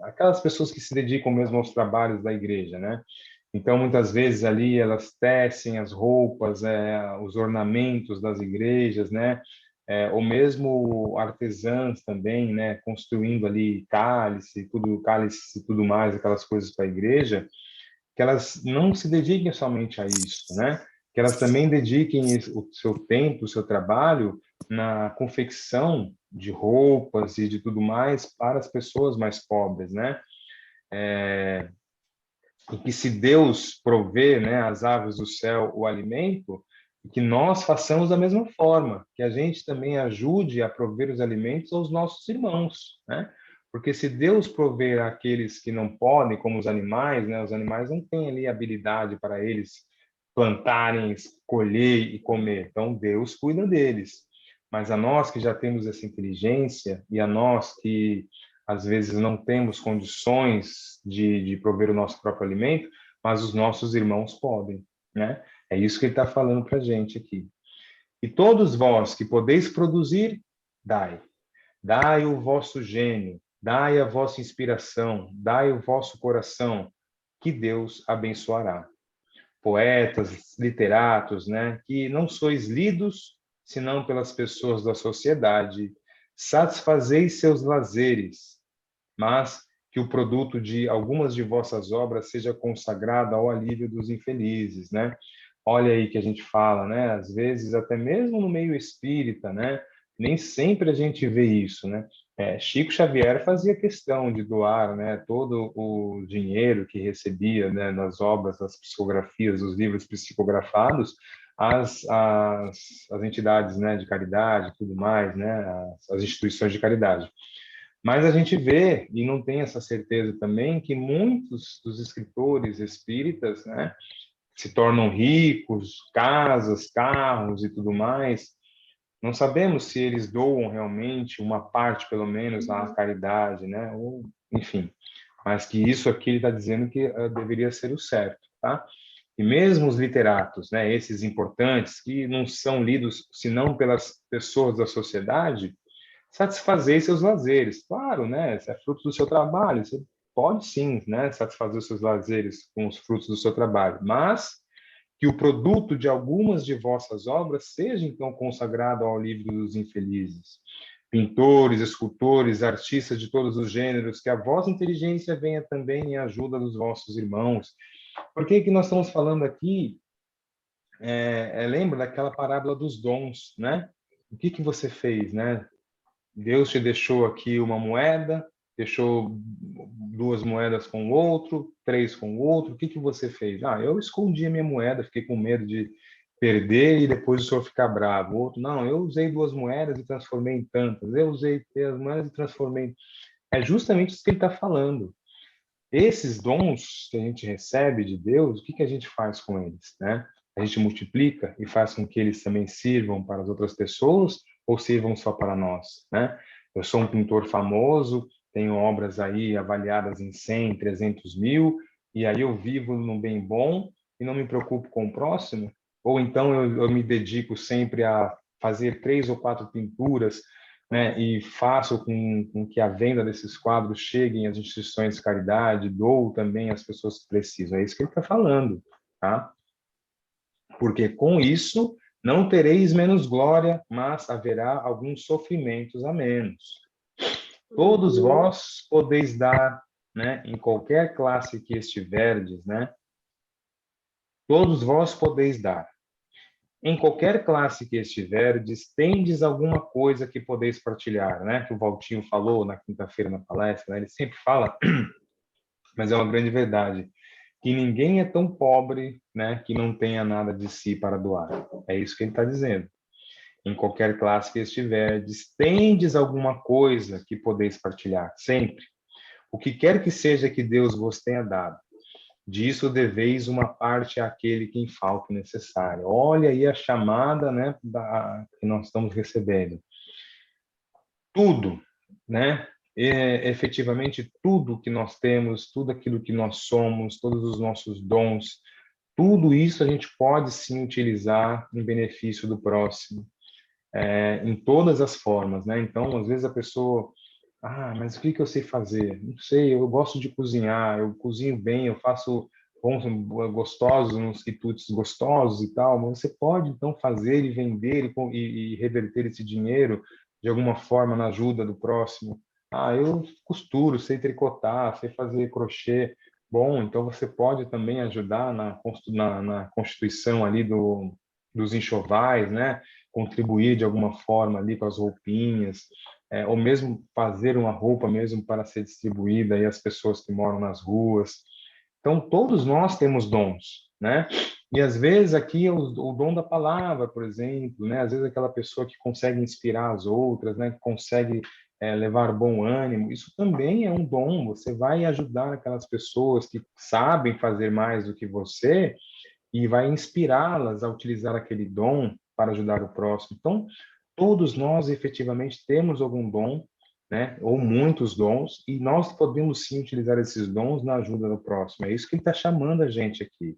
Aquelas pessoas que se dedicam mesmo aos trabalhos da igreja, né? Então, muitas vezes ali elas tecem as roupas, os ornamentos das igrejas, né? Ou mesmo artesãs também, né? Construindo ali cálice e tudo mais, aquelas coisas para a igreja, que elas não se dediquem somente a isso, né? Que elas também dediquem o seu tempo, o seu trabalho na confecção de roupas e de tudo mais para as pessoas mais pobres, né? E que se Deus prover, né, as aves do céu o alimento, que nós façamos da mesma forma, que a gente também ajude a prover os alimentos aos nossos irmãos, né? Porque se Deus prover aqueles que não podem, como os animais, né? Os animais não têm ali habilidade para eles plantarem, colher e comer. Então Deus cuida deles. Mas a nós que já temos essa inteligência e a nós que às vezes não temos condições de prover o nosso próprio alimento, mas os nossos irmãos podem, né? É isso que ele está falando para a gente aqui. E todos vós que podeis produzir, dai. Dai o vosso gênio, dai a vossa inspiração, dai o vosso coração, que Deus abençoará. Poetas, literatos, né? Que não sois lidos, senão pelas pessoas da sociedade, satisfazeis seus lazeres, mas que o produto de algumas de vossas obras seja consagrado ao alívio dos infelizes, né? Olha aí que a gente fala, né? Às vezes até mesmo no meio espírita, né? Nem sempre a gente vê isso, né? Chico Xavier fazia questão de doar, né, todo o dinheiro que recebia, né, nas obras, nas psicografias, os livros psicografados, as entidades, né, de caridade e tudo mais, né, as instituições de caridade. Mas a gente vê, e não tem essa certeza também, que muitos dos escritores espíritas, né, se tornam ricos, casas, carros e tudo mais. Não sabemos se eles doam realmente uma parte, pelo menos, à caridade, né? Ou, enfim, mas que isso aqui ele está dizendo que deveria ser o certo, tá? E mesmo os literatos, né, esses importantes, que não são lidos senão pelas pessoas da sociedade, satisfazer seus lazeres. Claro, né? Isso é fruto do seu trabalho. Você pode sim, né, satisfazer os seus lazeres com os frutos do seu trabalho, mas que o produto de algumas de vossas obras seja então consagrado ao livro dos infelizes. Pintores, escultores, artistas de todos os gêneros, que a vossa inteligência venha também em ajuda dos vossos irmãos. Por que nós estamos falando aqui? Lembra daquela parábola dos dons, né? O que você fez, né? Deus te deixou aqui uma moeda, deixou 2 moedas com o outro, 3 com o outro. O que você fez? Ah, eu escondi a minha moeda, fiquei com medo de perder e depois o senhor ficar bravo. O outro, não, eu usei 2 moedas e transformei em tantas. Eu usei 3 moedas e transformei. É justamente isso que ele está falando. Esses dons que a gente recebe de Deus, o que a gente faz com eles, né? A gente multiplica e faz com que eles também sirvam para as outras pessoas ou sirvam só para nós, né? Eu sou um pintor famoso, tenho obras aí avaliadas em 100, 300 mil, e aí eu vivo num bem bom e não me preocupo com o próximo? Ou então eu me dedico sempre a fazer 3 ou 4 pinturas, né, e faço com que a venda desses quadros cheguem às instituições de caridade, dou também às pessoas que precisam. É isso que ele está falando, tá? Porque com isso não tereis menos glória, mas haverá alguns sofrimentos a menos. Todos vós podeis dar, né, em qualquer classe que estiverdes, né? Todos vós podeis dar. Em qualquer classe que estiverdes, tendes alguma coisa que podeis partilhar, né? Que o Valtinho falou na quinta-feira na palestra, né? Ele sempre fala, mas é uma grande verdade, que ninguém é tão pobre, né, que não tenha nada de si para doar. É isso que ele está dizendo. Em qualquer classe que estiverdes, tendes alguma coisa que podeis partilhar, sempre. O que quer que seja que Deus vos tenha dado, disso deveis uma parte àquele que em falta necessária. Olha aí a chamada, né, que nós estamos recebendo. Tudo, né, efetivamente tudo que nós temos, tudo aquilo que nós somos, todos os nossos dons, tudo isso a gente pode sim utilizar em benefício do próximo, em todas as formas, né? Então, às vezes a pessoa, mas o que eu sei fazer? Não sei, eu gosto de cozinhar, eu cozinho bem, eu faço bons, gostosos, uns quitutes gostosos e tal, mas você pode então fazer e vender e reverter esse dinheiro de alguma forma na ajuda do próximo. Eu costuro, sei tricotar, sei fazer crochê. Bom, então você pode também ajudar na constituição ali dos enxovais, né? Contribuir de alguma forma ali com as roupinhas, ou mesmo fazer uma roupa mesmo para ser distribuída aí às pessoas que moram nas ruas. Então, todos nós temos dons, né? E às vezes aqui o dom da palavra, por exemplo, né? Às vezes aquela pessoa que consegue inspirar as outras, né? Que consegue levar bom ânimo, isso também é um dom. Você vai ajudar aquelas pessoas que sabem fazer mais do que você e vai inspirá-las a utilizar aquele dom para ajudar o próximo. Então, todos nós efetivamente temos algum dom, né, ou muitos dons, e nós podemos sim utilizar esses dons na ajuda do próximo. É isso que ele está chamando a gente aqui.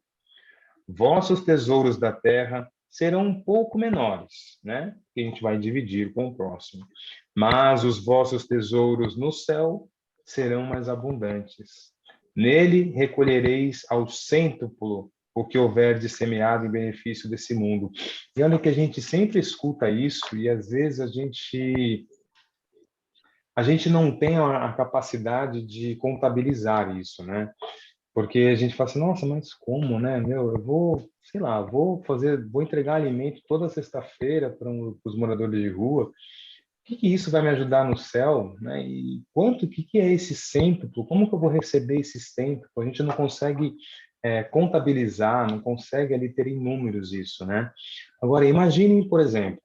Vossos tesouros da terra serão um pouco menores, né, que a gente vai dividir com o próximo. Mas os vossos tesouros no céu serão mais abundantes. Nele recolhereis ao cêntuplo o que houver de semeado em benefício desse mundo. E olha que a gente sempre escuta isso e às vezes a gente não tem a capacidade de contabilizar isso, né? Porque a gente fala assim, nossa, mas como, né? Meu, eu vou, sei lá, vou entregar alimento toda sexta-feira para os moradores de rua. O que isso vai me ajudar no céu, né? E que é esse cêntuplo? Como que eu vou receber esse cêntuplo? A gente não consegue contabilizar, não consegue ali ter em números isso, né? Agora, imagine, por exemplo,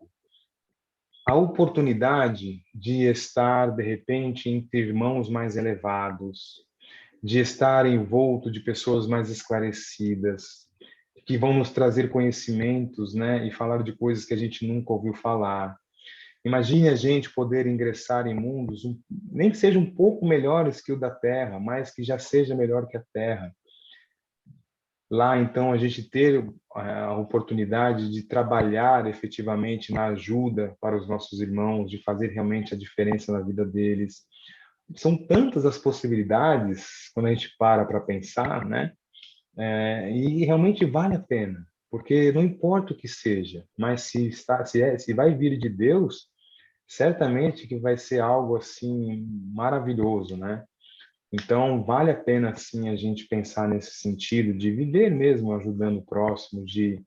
a oportunidade de estar, de repente, entre irmãos mais elevados, de estar envolto de pessoas mais esclarecidas, que vão nos trazer conhecimentos, né, e falar de coisas que a gente nunca ouviu falar. Imagine a gente poder ingressar em mundos, nem que sejam um pouco melhores que o da Terra, mas que já seja melhor que a Terra. Lá, então, a gente ter a oportunidade de trabalhar efetivamente na ajuda para os nossos irmãos, de fazer realmente a diferença na vida deles. São tantas as possibilidades quando a gente para pensar, né? E realmente vale a pena, porque não importa o que seja, mas se vai vir de Deus, certamente que vai ser algo assim maravilhoso, né? Então, vale a pena, sim, a gente pensar nesse sentido de viver mesmo ajudando o próximo, de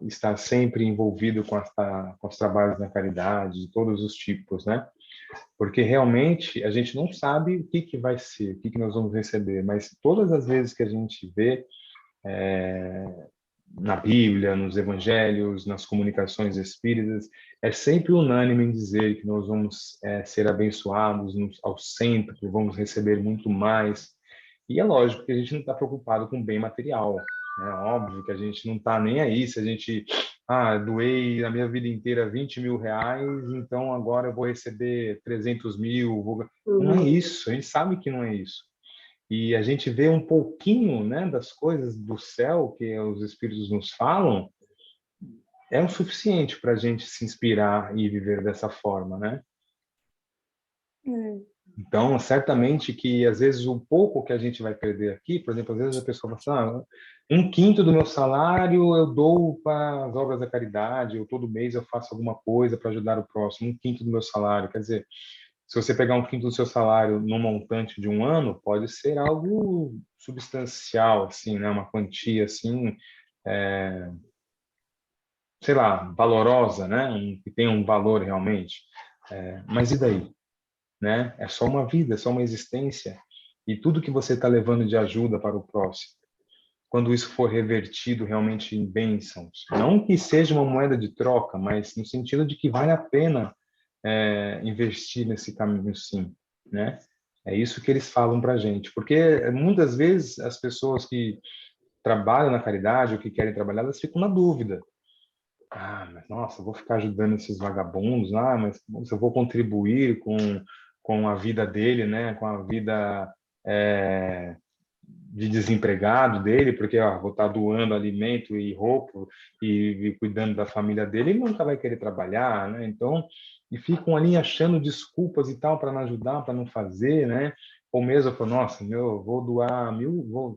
estar sempre envolvido com os trabalhos na caridade, de todos os tipos, né? Porque realmente a gente não sabe o que vai ser, o que nós vamos receber, mas todas as vezes que a gente vê na Bíblia, nos Evangelhos, nas comunicações espíritas, é sempre unânime em dizer que nós vamos ser abençoados ao centro, vamos receber muito mais. E é lógico que a gente não está preocupado com bem material. É óbvio que a gente não está nem aí se a gente doei a minha vida inteira 20 mil reais, então agora eu vou receber 300 mil. Não é isso, a gente sabe que não é isso. E a gente vê um pouquinho, né, das coisas do céu que os espíritos nos falam, é o suficiente para a gente se inspirar e viver dessa forma, né? Então, certamente que às vezes o pouco que a gente vai perder aqui, por exemplo, às vezes a pessoa fala assim, um quinto do meu salário eu dou para as obras da caridade, ou todo mês eu faço alguma coisa para ajudar o próximo, um quinto do meu salário. Quer dizer, se você pegar um quinto do seu salário no montante de um ano, pode ser algo substancial, assim, né? Uma quantia, assim, sei lá, valorosa, né? Que tem um valor realmente. Mas e daí? Né? É só uma vida, é só uma existência. E tudo que você está levando de ajuda para o próximo, quando isso for revertido realmente em bênçãos, não que seja uma moeda de troca, mas no sentido de que vale a pena investir nesse caminho, sim, né? É isso que eles falam para a gente, porque muitas vezes as pessoas que trabalham na caridade ou que querem trabalhar, elas ficam na dúvida. Mas nossa, eu vou ficar ajudando esses vagabundos, mas eu vou contribuir com a vida dele, né? Com a vida de desempregado dele, porque vou estar doando alimento e roupa e cuidando da família dele, ele nunca vai querer trabalhar, né? Então, e ficam ali achando desculpas e tal para não ajudar, para não fazer, né? Ou mesmo, nossa, eu vou doar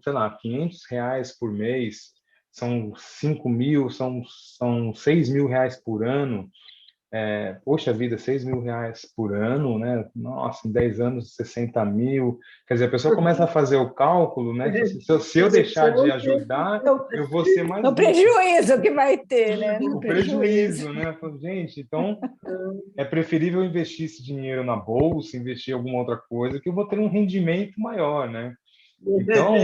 sei lá, 500 reais por mês, são 5 mil, são 6 mil reais por ano. Poxa vida, 6 mil reais por ano, né? Nossa, em 10 anos, 60 mil. Quer dizer, a pessoa começa a fazer o cálculo, né? Se eu deixar de ajudar, eu vou ser mais no prejuízo que vai ter, né? No o prejuízo, né? Falo, gente, então é preferível investir esse dinheiro na bolsa, investir em alguma outra coisa, que eu vou ter um rendimento maior, né? Então,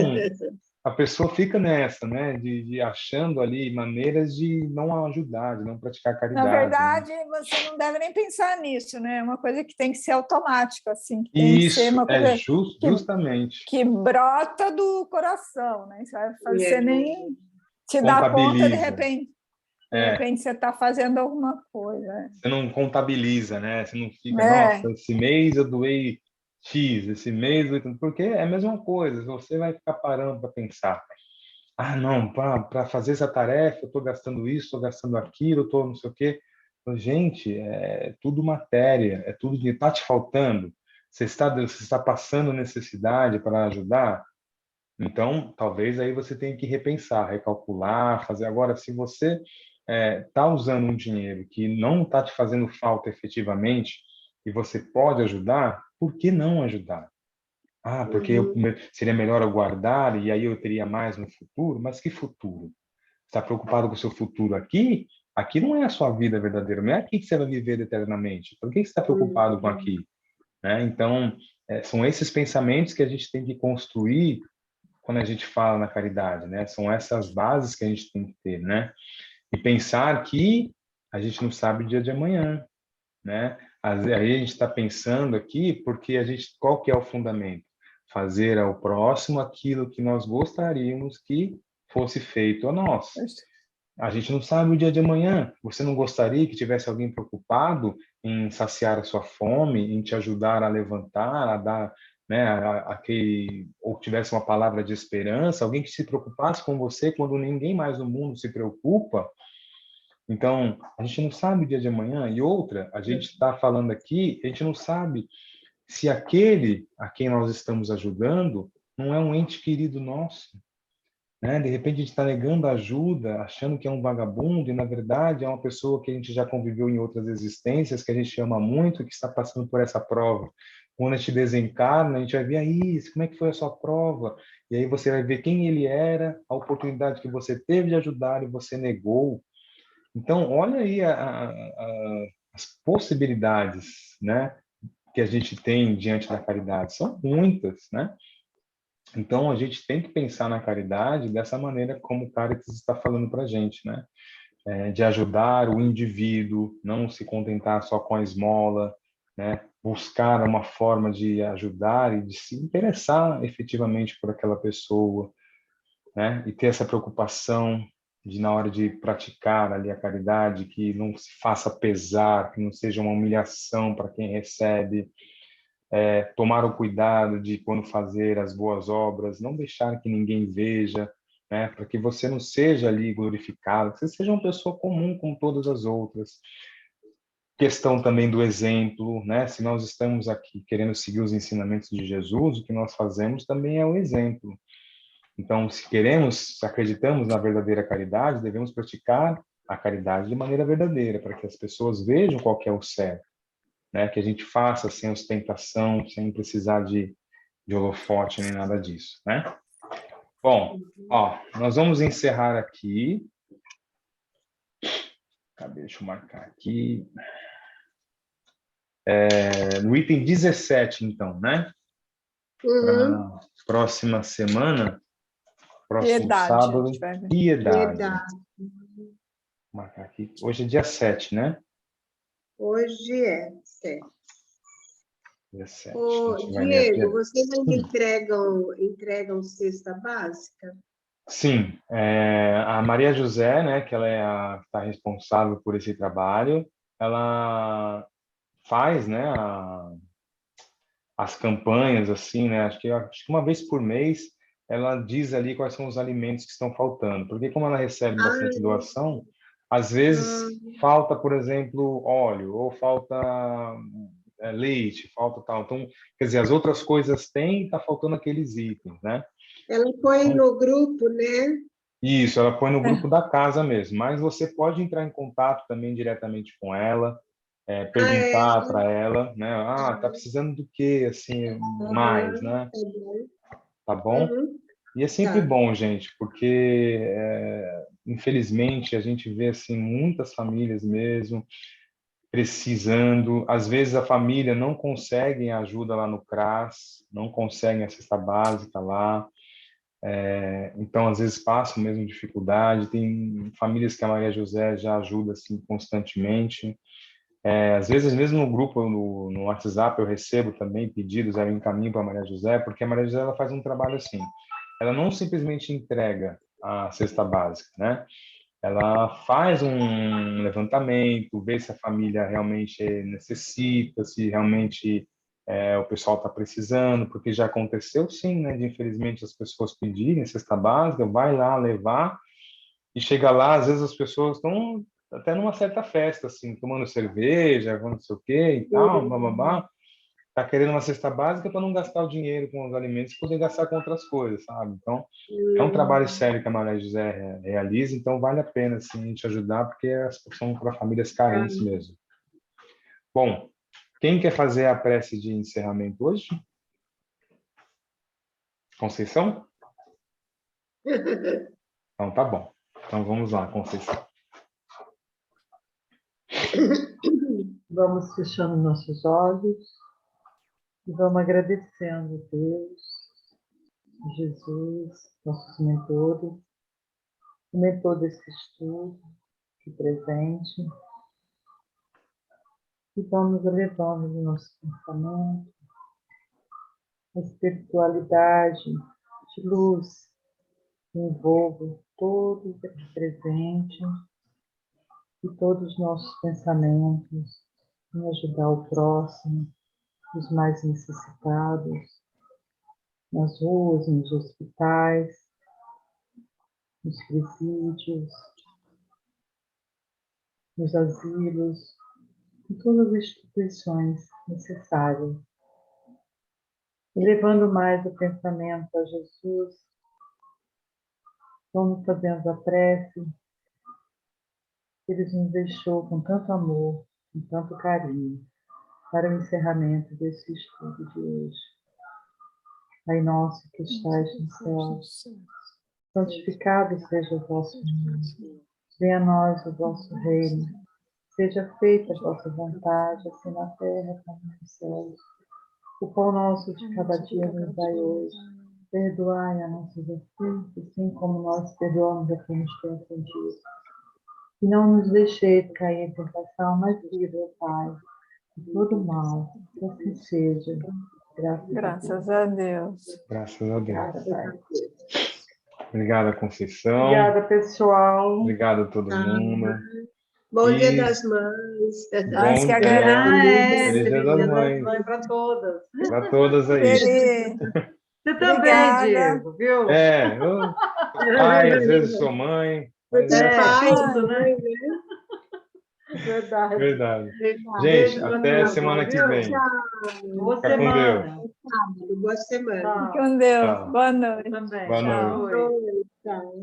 a pessoa fica nessa, né? De achando ali maneiras de não ajudar, de não praticar Na caridade, né? verdade, você não deve nem pensar nisso, né? É uma coisa que tem que ser automática, assim, que tem que ser Isso, uma coisa justamente. que brota do coração, né? Você nem se dá conta, Contabiliza. de repente você está fazendo alguma coisa. Você não contabiliza, né? Você não fica, É, nossa, esse mês eu doei X, esse mês eu doei... Porque é a mesma coisa, você vai ficar parando para pensar. Não, para fazer essa tarefa, eu estou gastando isso, estou gastando aquilo, estou não sei o quê. Gente, é tudo matéria, é tudo que está te faltando. Você está passando necessidade para ajudar? Então, talvez aí você tenha que repensar, recalcular, fazer. Agora, se você está usando um dinheiro que não está te fazendo falta efetivamente e você pode ajudar, por que não ajudar? Porque seria melhor eu guardar e aí eu teria mais no futuro? Mas que futuro? Está preocupado com o seu futuro aqui? Aqui não é a sua vida verdadeira, não é aqui que você vai viver eternamente. Por que você está preocupado com aqui? Né? Então, são esses pensamentos que a gente tem que construir quando a gente fala na caridade, né? São essas bases que a gente tem que ter, né? E pensar que a gente não sabe o dia de amanhã, né? Aí a gente está pensando aqui porque qual que é o fundamento? Fazer ao próximo aquilo que nós gostaríamos que fosse feito a nós. A gente não sabe o dia de amanhã. Você não gostaria que tivesse alguém preocupado em saciar a sua fome, em te ajudar a levantar, a dar, né, ou tivesse uma palavra de esperança, alguém que se preocupasse com você quando ninguém mais no mundo se preocupa? Então, a gente não sabe o dia de amanhã. E outra, a gente está falando aqui, a gente não sabe se aquele a quem nós estamos ajudando não é um ente querido nosso, né? De repente a gente está negando ajuda, achando que é um vagabundo, e na verdade é uma pessoa que a gente já conviveu em outras existências, que a gente ama muito, que está passando por essa prova. Quando a gente desencarna, a gente vai ver aí, como é que foi a sua prova? E aí você vai ver quem ele era, a oportunidade que você teve de ajudar e você negou. Então, olha aí as possibilidades, né, que a gente tem diante da caridade. São muitas, né? Então, a gente tem que pensar na caridade dessa maneira como o Caritas está falando para a gente, né? De ajudar o indivíduo, não se contentar só com a esmola, né? Buscar uma forma de ajudar e de se interessar efetivamente por aquela pessoa, né? E ter essa preocupação de, na hora de praticar ali a caridade, que não se faça pesar, que não seja uma humilhação para quem recebe, tomar o cuidado de, quando fazer as boas obras, não deixar que ninguém veja, né? Para que você não seja ali glorificado, que você seja uma pessoa comum como todas as outras. Questão também do exemplo, né? Se nós estamos aqui querendo seguir os ensinamentos de Jesus, o que nós fazemos também é o exemplo. Então, se acreditamos na verdadeira caridade, devemos praticar a caridade de maneira verdadeira, para que as pessoas vejam qual que é o certo, né? Que a gente faça sem ostentação, sem precisar de holofote nem nada disso, né? Bom, ó, nós vamos encerrar aqui. Cadê? Deixa eu marcar aqui. No item 17, então, né? Uhum. Para próxima semana, próximo Piedade, a sábado, gente vai ver. piedade. Verdade. Vou marcar aqui. Hoje é dia 7, né? Hoje é, certo. Dia 7. A Ô, gente vai ler a Diego, piedade. vocês ainda entregam cesta básica? Sim, a Maria José, né, que ela é a que está responsável por esse trabalho, ela faz, né, as campanhas, assim, né, acho que uma vez por mês ela diz ali quais são os alimentos que estão faltando, porque como ela recebe bastante Ah, doação, às vezes ah, falta, por exemplo, óleo, ou falta leite, falta tal. Então, quer dizer, as outras coisas têm, está faltando aqueles itens, né? ela põe Então, no grupo, né? isso, ela põe no grupo É, da casa mesmo, mas você pode entrar em contato também diretamente com ela, Ah, é? perguntar para ela, né? Ah, tá precisando do quê, assim, mais, Aham, né? tá bom. Tá bom? Uhum, E é sempre tá. bom, gente, porque infelizmente a gente vê assim muitas famílias mesmo precisando. Às vezes a família não consegue ajuda lá no CRAS, não conseguem a cesta básica lá. Então, às vezes passam mesmo dificuldade. Tem famílias que a Maria José já ajuda assim constantemente. Às vezes, mesmo no grupo, no WhatsApp, eu recebo também pedidos, eu encaminho para a Maria José, porque a Maria José ela faz um trabalho assim. Ela não simplesmente entrega a cesta básica, né? Ela faz um levantamento, vê se a família realmente necessita, se realmente o pessoal está precisando, porque já aconteceu sim, né? De infelizmente as pessoas pedirem cesta básica, vai lá levar e chega lá, às vezes as pessoas estão até numa certa festa, assim, tomando cerveja, não sei o quê e tal, Uhum. bababá, tá querendo uma cesta básica para não gastar o dinheiro com os alimentos e poder gastar com outras coisas, sabe? Então, é um trabalho sério que a Maria José realiza, então vale a pena, assim, a gente ajudar, porque são para famílias carentes mesmo. Bom, quem quer fazer a prece de encerramento hoje? Conceição? Então, tá bom. Então, vamos lá, Conceição. Vamos fechando nossos olhos e vamos agradecendo a Deus Jesus, nossos mentores, o mentor desse estudo, aqui presente, e vamos elevando o nosso pensamento, a espiritualidade de luz que envolve todos aqui presentes e todos os nossos pensamentos em ajudar o próximo, os mais necessitados, nas ruas, nos hospitais, nos presídios, nos asilos, em todas as instituições necessárias. Elevando mais o pensamento a Jesus, vamos fazendo a prece que Ele nos deixou com tanto amor, com tanto carinho, para o encerramento desse estudo de hoje. Pai nosso que estais no céu, santificado seja o vosso nome. Venha a nós o vosso reino. Seja feita a vossa vontade, assim na terra como nos céus. O pão nosso de cada dia nos dai hoje. Perdoai as nossas ofensas, assim como nós perdoamos a quem nos tem ofendido. E não nos deixeis cair em tentação, mas livra, Pai, de todo mal. Que assim seja. Graças a Deus. Graças a Deus. Obrigada, Pai. Obrigada, Conceição. Obrigada, pessoal. Obrigado a todo mundo. Bom Dia E- das Mães. Nós que dia. agradecemos. Feliz Dia das Mães. Para todas. Para todas aí. Feliz. Você também, Obrigada. Diego, viu? Eu, pai, às vezes sou mãe. Mas É, pai, tudo, né? mãe, Verdade. Verdade. Verdade. Gente, Beijo pra até todos, semana que viu? vem. Boa Fica com semana. Sábado, boa semana. Tchau. Com Deus. Tchau. Boa noite. Também. Boa Tchau. noite. Oi. Tchau.